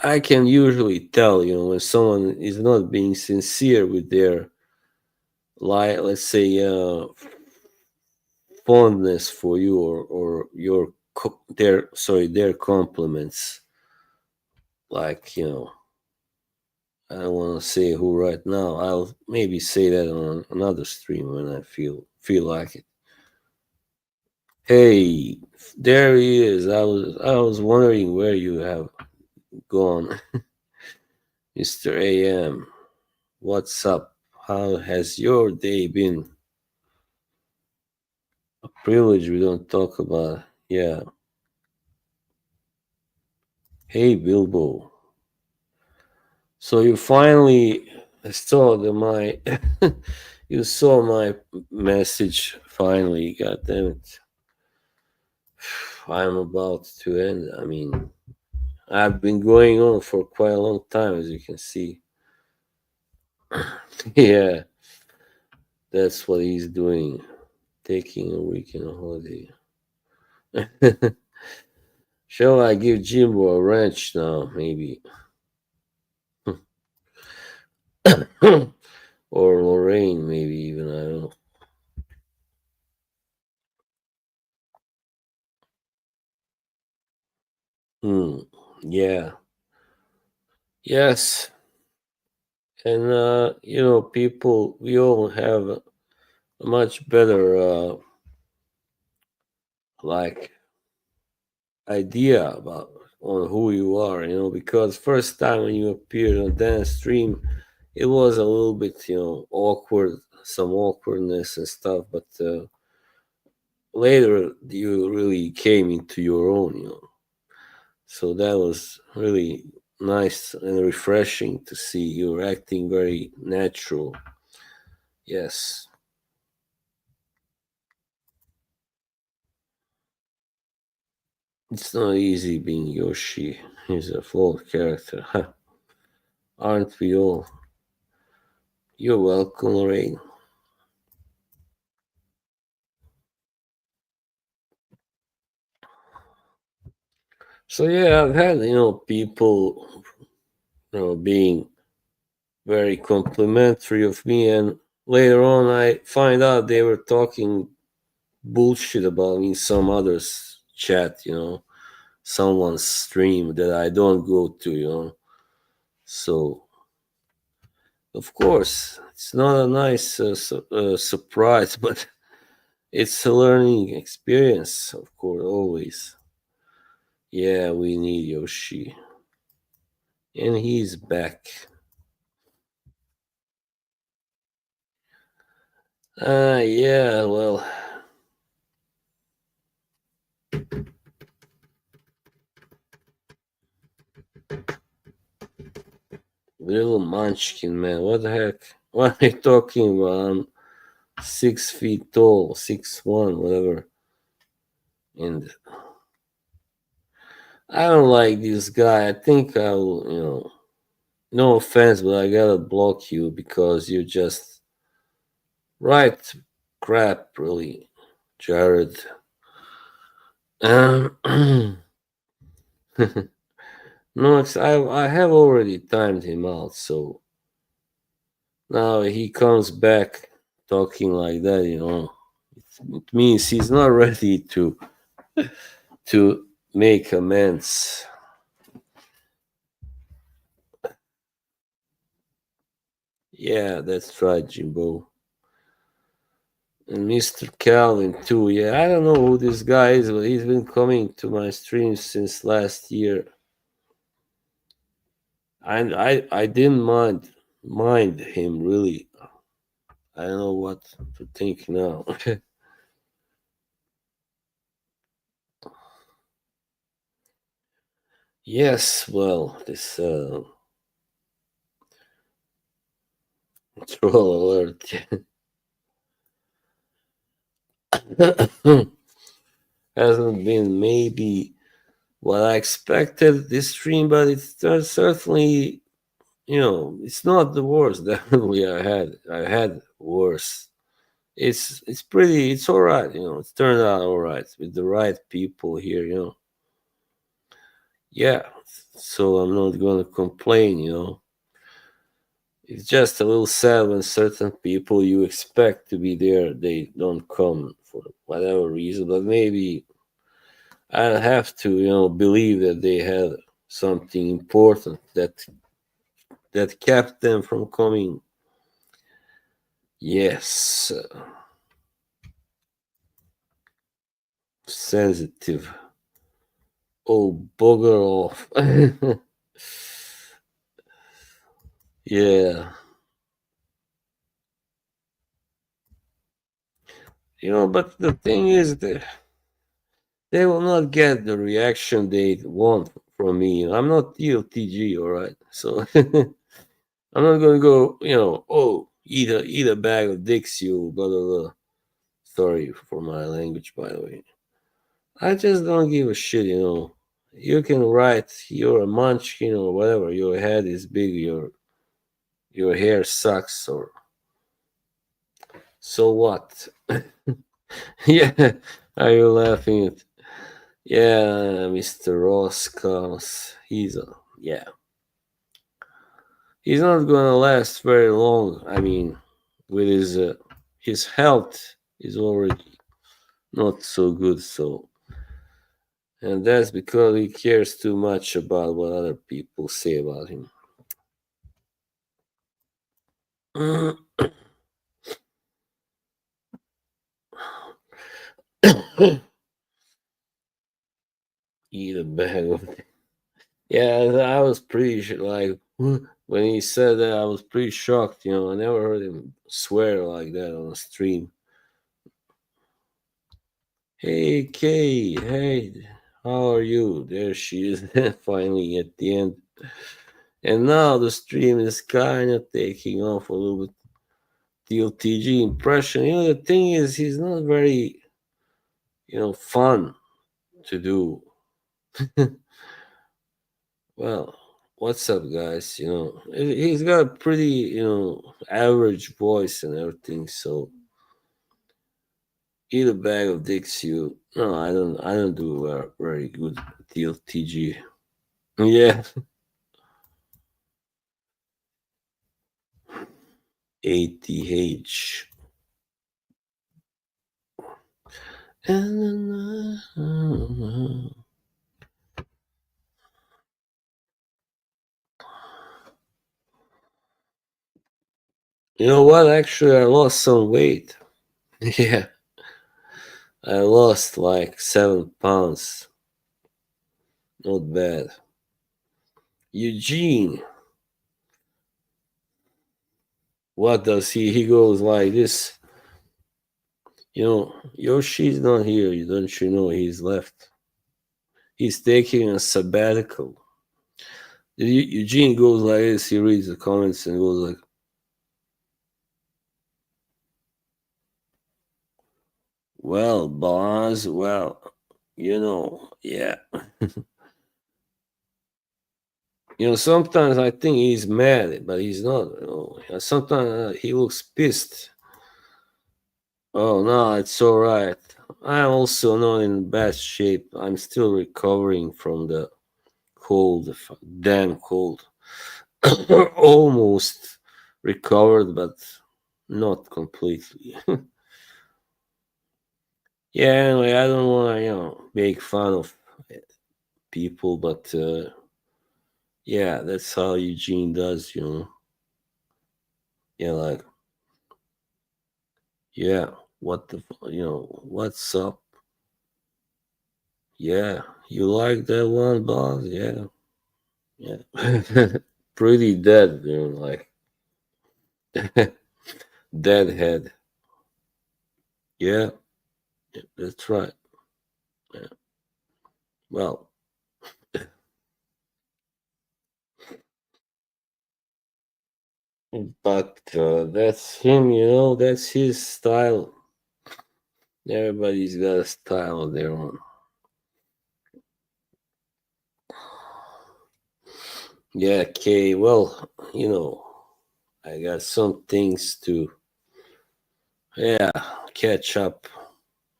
I can usually tell, when someone is not being sincere with their, let's say, fondness for you or their compliments. Like, I don't want to say who right now. I'll maybe say that on another stream when I feel like it. Hey, there he is. I was wondering where you have gone, Mr. AM. What's up? How has your day been? A privilege we don't talk about. Yeah. Hey, Bilbo. So you finally saw my you saw my message finally. God damn it! I'm about to end. I mean, I've been going on for quite a long time, as you can see. Yeah, that's what he's doing, taking a weekend holiday. Shall I give Jimbo a wrench now? Maybe, or Lorraine? Maybe even I don't know. Hmm. Yeah. Yes. And people, we all have a much better like idea about on who you are, because first time when you appeared on dance stream, it was a little bit, awkward, some awkwardness and stuff, but later you really came into your own, so that was really nice and refreshing to see you acting very natural. Yes. It's not easy being Yoshi. He's a flawed character. Huh. Aren't we all? You're welcome, Lorraine. So yeah, I've had, people, being very complimentary of me, and later on I find out they were talking bullshit about me in some other's chat, someone's stream that I don't go to. So of course it's not a nice surprise, but it's a learning experience, of course, always. Yeah, we need Yoshi. And he's back. Yeah, well, little munchkin, man. What the heck? What are you talking about? I'm 6 feet tall, 6'1", whatever. And I don't like this guy. I think I'll, no offense, but I gotta block you because you just write crap, really, Jared. Um, no, I have already timed him out, so now he comes back talking like that. It means he's not ready to make amends. Yeah, that's right, Jimbo. And Mr. Calvin too. Yeah, I don't know who this guy is, but he's been coming to my streams since last year, and I didn't mind him really. I don't know what to think now. Yes, well, this troll alert hasn't been maybe what I expected this stream, but it's certainly, it's not the worst. Definitely, I had worse. It's all right. It's turned out all right with the right people here. Yeah. So I'm not gonna complain. It's just a little sad when certain people you expect to be there, they don't come for whatever reason. But maybe I have to, believe that they had something important that kept them from coming. Yes, sensitive. Oh, bugger off. Yeah, but the thing is that they will not get the reaction they want from me. I'm not TLTG, all right. So I'm not gonna go, oh, eat a bag of dicks, you blah blah blah. Sorry for my language, by the way. I just don't give a shit. You can write you're a munchkin or whatever. Your head is big. Your hair sucks. Or so what? Yeah. Are you laughing at? Yeah, Mr. Ross comes. Yeah. He's not gonna last very long. I mean, with his health is already not so good. So, and that's because he cares too much about what other people say about him. Eat a bag of. Yeah, I was pretty like when he said that. I was pretty shocked. I never heard him swear like that on a stream. Hey, Kay, hey, how are you? There she is, finally at the end. And now the stream is kind of taking off a little bit. The OTG impression. The thing is, he's not very, fun to do. Well, what's up, guys? He's got a pretty, average voice and everything. So eat a bag of dicks. You no, I don't do very good TLTG. Yeah, ATH. You know what? Actually, I lost some weight. Yeah, I lost like 7 pounds. Not bad. Eugene, what does he? He goes like this. Yoshi's not here. Don't you know he's left? He's taking a sabbatical. Eugene goes like this. He reads the comments and goes like, "Well, boss. Well, yeah. Sometimes I think he's mad, but he's not. Sometimes he looks pissed. Oh no, it's all right. I'm also not in bad shape. I'm still recovering from the cold, damn cold. Almost recovered, but not completely. Yeah, anyway, I don't want to, make fun of people, but yeah, that's how Eugene does. Yeah, like, yeah, what's up? Yeah, you like that one, boss? Yeah, yeah. Pretty dead, like, deadhead. Yeah, that's right. Yeah. Well, but that's him, that's his style. Everybody's got a style of their own. Yeah, okay, well, I got some things to, yeah, catch up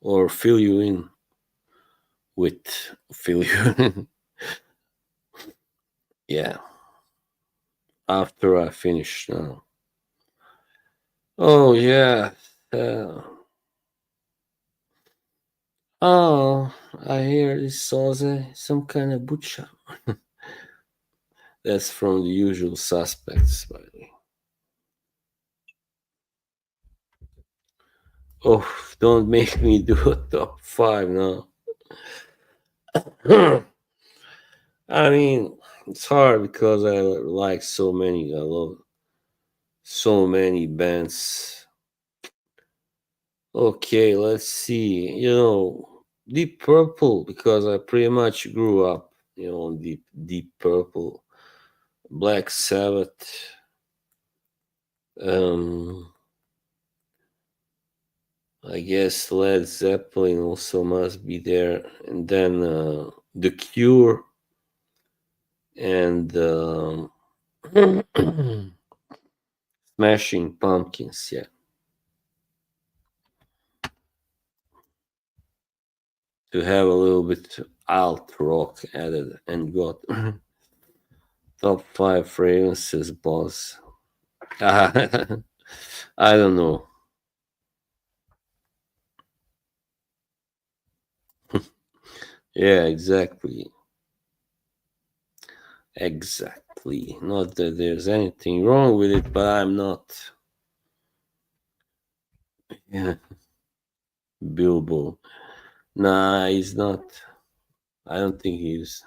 or fill you in fill you in. Yeah, after I finish now. Oh, yeah. Uh, oh, I hear this sauce, some kind of butcher. That's from the usual suspects, by the way. Oh, don't make me do a top five now. I mean, it's hard because I like so many. I love so many bands. Okay, let's see. Deep Purple because I pretty much grew up, on Deep Purple, Black Sabbath. Um, I guess Led Zeppelin also must be there, and then The Cure and Smashing Pumpkins. Yeah, to have a little bit alt rock added and got top five fragrances, boss. I don't know. Yeah, exactly. Exactly. Not that there's anything wrong with it, but I'm not. Yeah, Bilbo. Nah, he's not. I don't think he's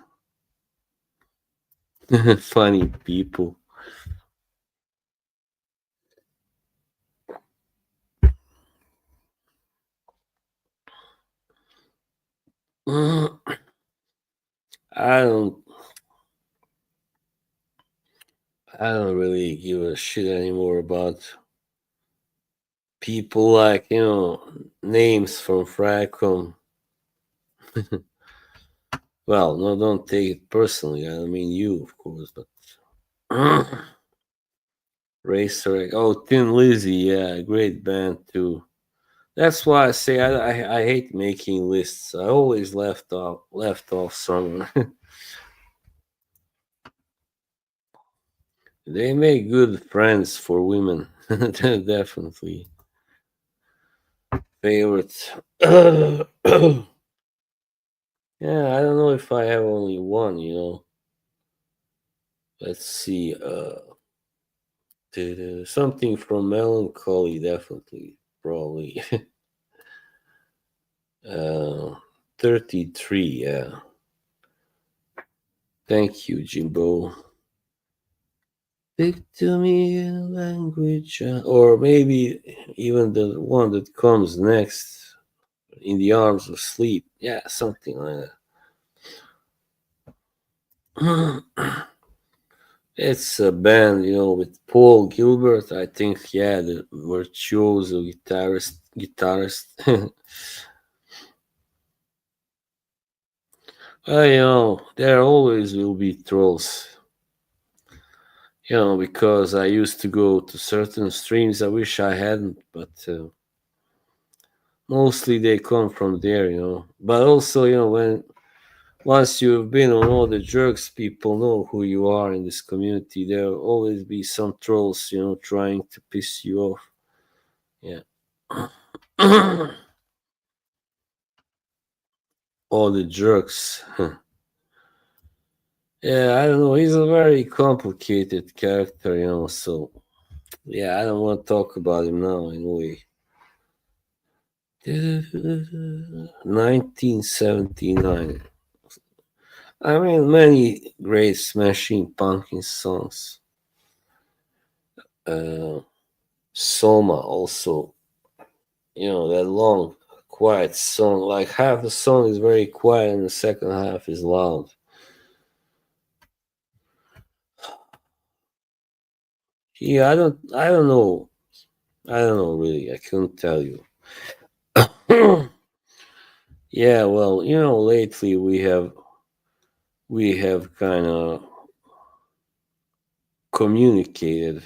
funny people. I don't. I don't really give a shit anymore about people like names from Fracom. Well, no, don't take it personally. I mean you, of course, but Racer. Oh, Thin Lizzy. Yeah, great band too. That's why I say I hate making lists. I always left off someone. They make good friends for women. Definitely favorites. Yeah, I don't know if I have only one. Let's see. Something from Melancholy, definitely, probably. 33. Yeah. Thank you, Jimbo. Speak to me in a language, or maybe even the one that comes next, in the arms of sleep. Yeah, something like that. It's a band, with Paul Gilbert. I think, yeah, the virtuoso guitarist. Guitarist. There always will be trolls. Because I used to go to certain streams. I wish I hadn't, but mostly they come from there. But also, when once you've been on all the jerks, people know who you are in this community. There'll always be some trolls, trying to piss you off. Yeah. All the jerks. Yeah, I don't know. He's a very complicated character. So yeah, I don't want to talk about him now anyway. 1979. I mean, many great Smashing Pumpkins songs. Uh, Soma also, that long, quiet song. Like half the song is very quiet and the second half is loud. Yeah, I don't know. I don't know really. I couldn't tell you. Yeah, well, lately we have kind of communicated,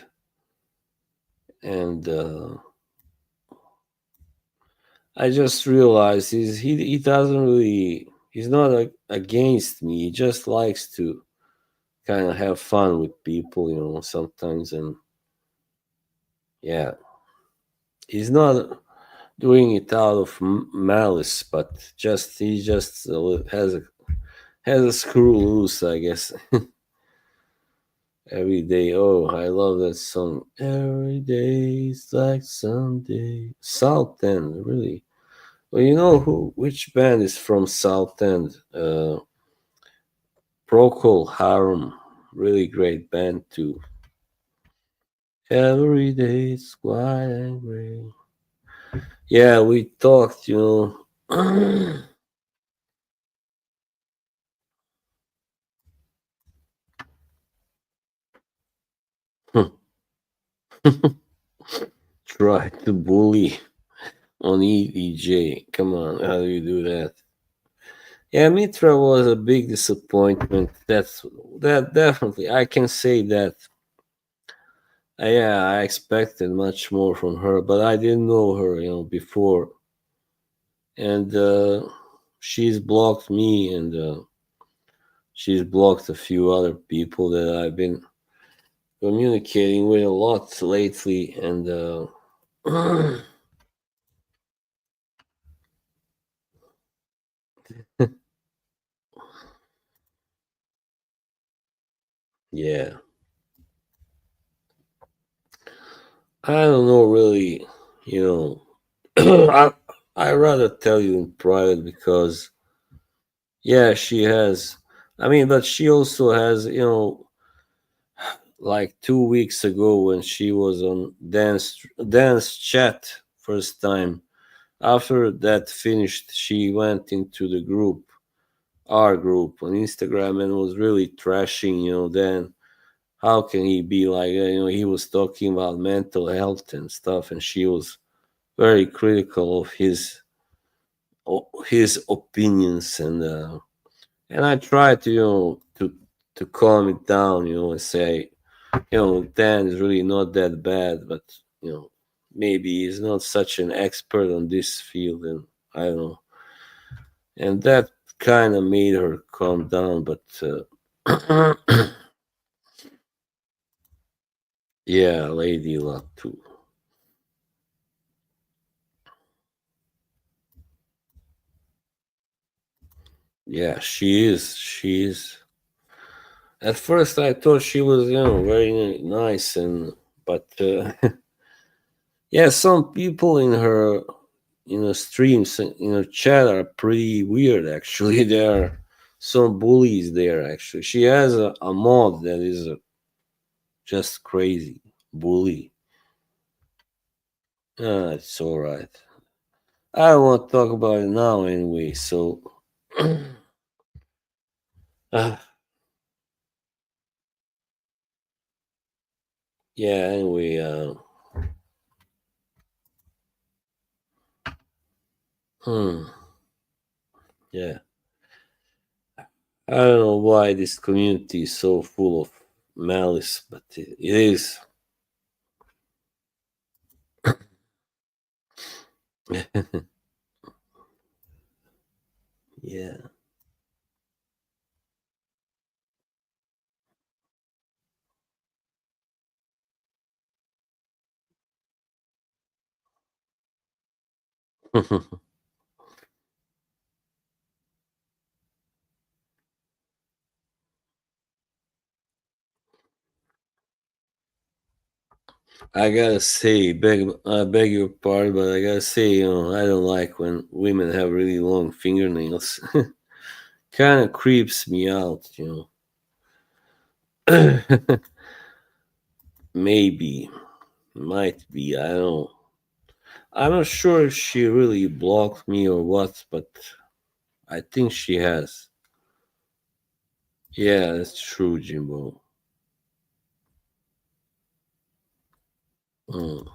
and I just realized he doesn't really, he's not against me. He just likes to kind of have fun with people, sometimes, and yeah, he's not doing it out of malice, but he just has a screw loose, I guess. Every day. Oh, I love that song. Every day is like Sunday. South End, really. Well, which band is from South End? Procol Harum, really great band too. Every day is quiet and gray. Yeah, we talked. try to bully on EDJ. Come on, how do you do that? Yeah, Mitra was a big disappointment. That definitely. I can say that. Yeah, I expected much more from her, but I didn't know her, before, and she's blocked me, and she's blocked a few other people that I've been communicating with a lot lately, and yeah, I don't know really, you know, I rather tell you in private because yeah, she has. I mean, but she also has, like 2 weeks ago when she was on dance chat first time. After that finished, she went into the group, our group on Instagram, and was really trashing. Then how can he be like that? He was talking about mental health and stuff, and she was very critical of his opinions, and I tried to to calm it down, and say, Dan is really not that bad, but maybe he's not such an expert on this field, and I don't know, and that kind of made her calm down. But yeah, Lady Luck too. Yeah, she is. She is. At first, I thought she was, very nice, and but yeah, some people in her, streams, chat are pretty weird. Actually, there are some bullies there. Actually, she has a mod that is just crazy bully. It's all right. I don't want to talk about it now anyway. So, uh, yeah. Anyway, hmm, yeah. I don't know why this community is so full of malice, but it is. Yeah. I gotta say, I beg your pardon, but I gotta say, I don't like when women have really long fingernails. Kind of creeps me out. Maybe, might be. I don't know. I'm not sure if she really blocked me or what, but I think she has. Yeah, that's true, Jimbo. Mm.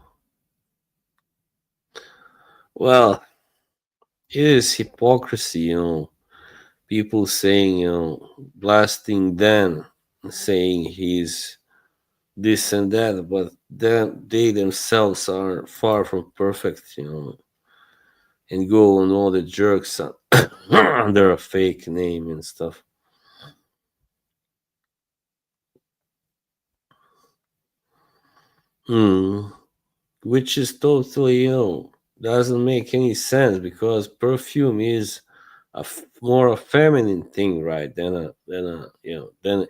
Well, it is hypocrisy, People saying, blasting Dan, saying he's this and that, but then they themselves are far from perfect, and go on all the jerks under a fake name and stuff. Hmm. Which is totally, doesn't make any sense because perfume is more a feminine thing, right? Than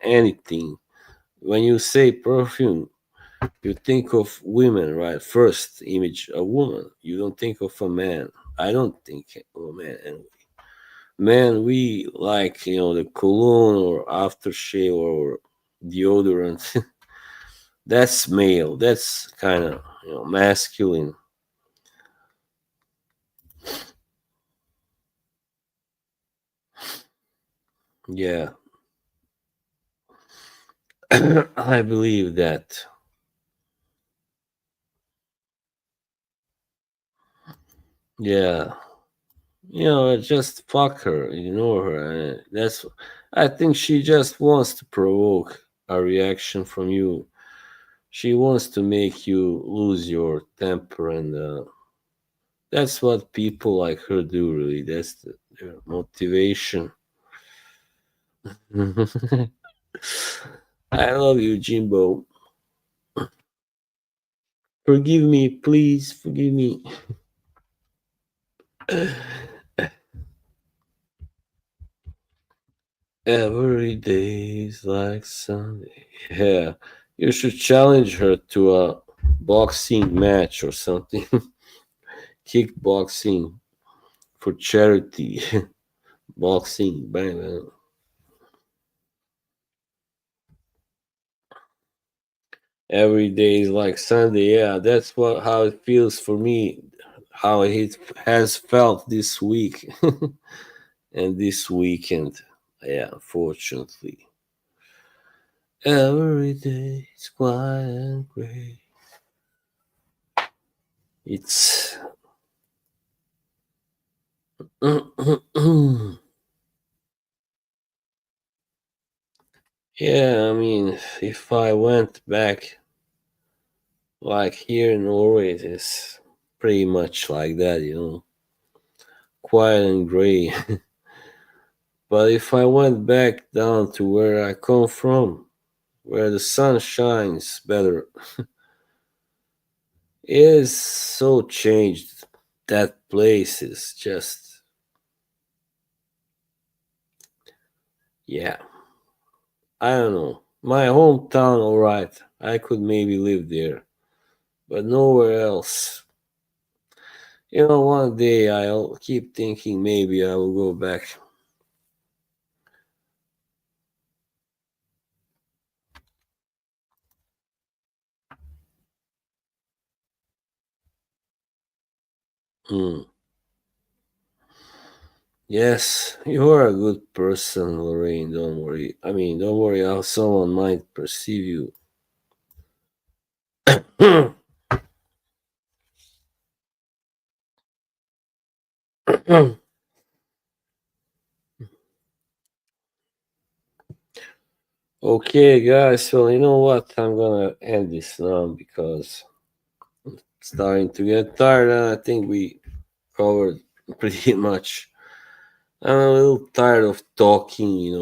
anything. When you say perfume, you think of women, right? First image, a woman. You don't think of a man. I don't think of a man. And man, we like, the cologne or aftershave or deodorant. That's male. That's kind of, masculine. Yeah, I believe that. Yeah, just fuck her, ignore her. That's. I think she just wants to provoke a reaction from you. She wants to make you lose your temper, and that's what people like her do. Really, that's their motivation. I love you, Jimbo. Forgive me, please. Forgive me. Every day's like Sunday. Yeah, you should challenge her to a boxing match or something. Kickboxing for charity. Boxing, bang, bang. Every day is like Sunday. Yeah, that's what how it feels for me. How it has felt this week and this weekend. Yeah, unfortunately. Every day is quiet and gray. It's yeah, I mean, if I went back like here in Norway, it is pretty much like that, quiet and gray. But if I went back down to where I come from, where the sun shines better, it is so changed. That place is just, yeah, I don't know. My hometown, alright, I could maybe live there, but nowhere else. One day I'll keep thinking maybe I will go back. Hmm. Yes, you are a good person, Lorraine. Don't worry. I mean, don't worry how someone might perceive you. Okay, guys. So you know what? I'm gonna end this now because it's starting to get tired, and I think we covered pretty much. I'm a little tired of talking,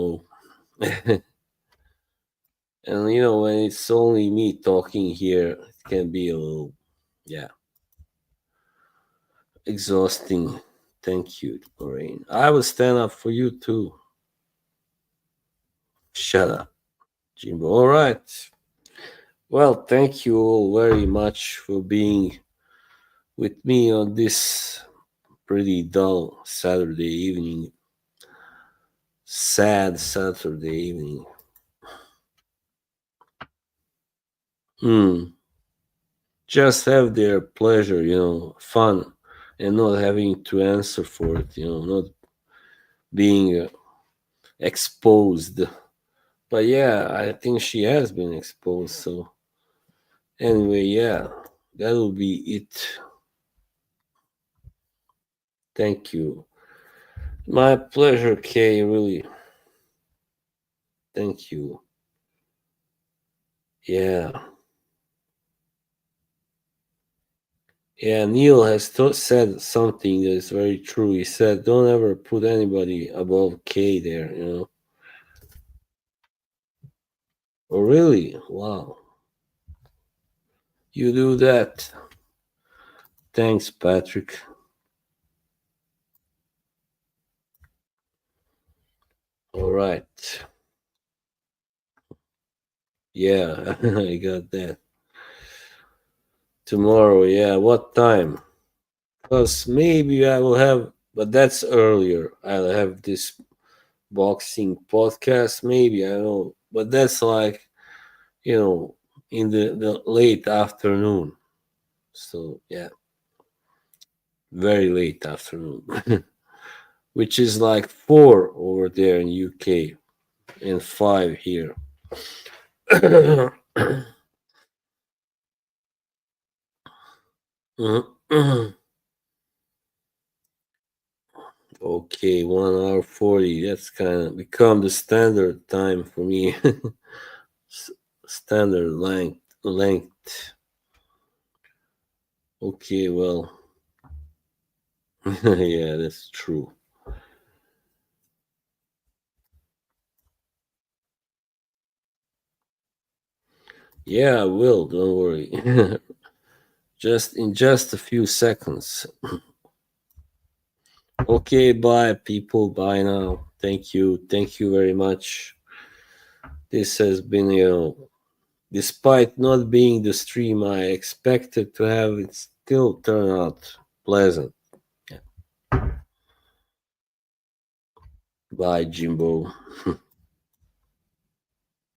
and when it's only me talking here, it can be a little, yeah, exhausting. Thank you, Lorraine. I will stand up for you too. Shut up, Jimbo. All right. Well, thank you all very much for being with me on this pretty dull Saturday evening. Sad Saturday evening. Hmm. Just have their pleasure, fun, and not having to answer for it, not being exposed. But yeah, I think she has been exposed. So anyway, yeah, that'll be it. Thank you. My pleasure, Kay. Really, thank you. Yeah, yeah. Neil has said something that is very true. He said, "Don't ever put anybody above Kay there." Oh, really? Wow. You do that. Thanks, Patrick. All right. Yeah, I got that. Tomorrow, yeah. What time? Because maybe I will have, but that's earlier. I'll have this boxing podcast, maybe. I don't know. But that's like, you know, in the late afternoon. So, yeah, very late afternoon, which is like 4 over there in UK and 5 here. Okay, 1 hour 40. That's kind of become the standard time for me. S- Standard length. Okay, well, yeah, that's true. Yeah, I will. Don't worry. Just in just a few seconds. Okay, bye, people. Bye now. Thank you. Thank you very much. This has been, despite not being the stream I expected to have, it still turned out pleasant. Yeah. Bye, Jimbo.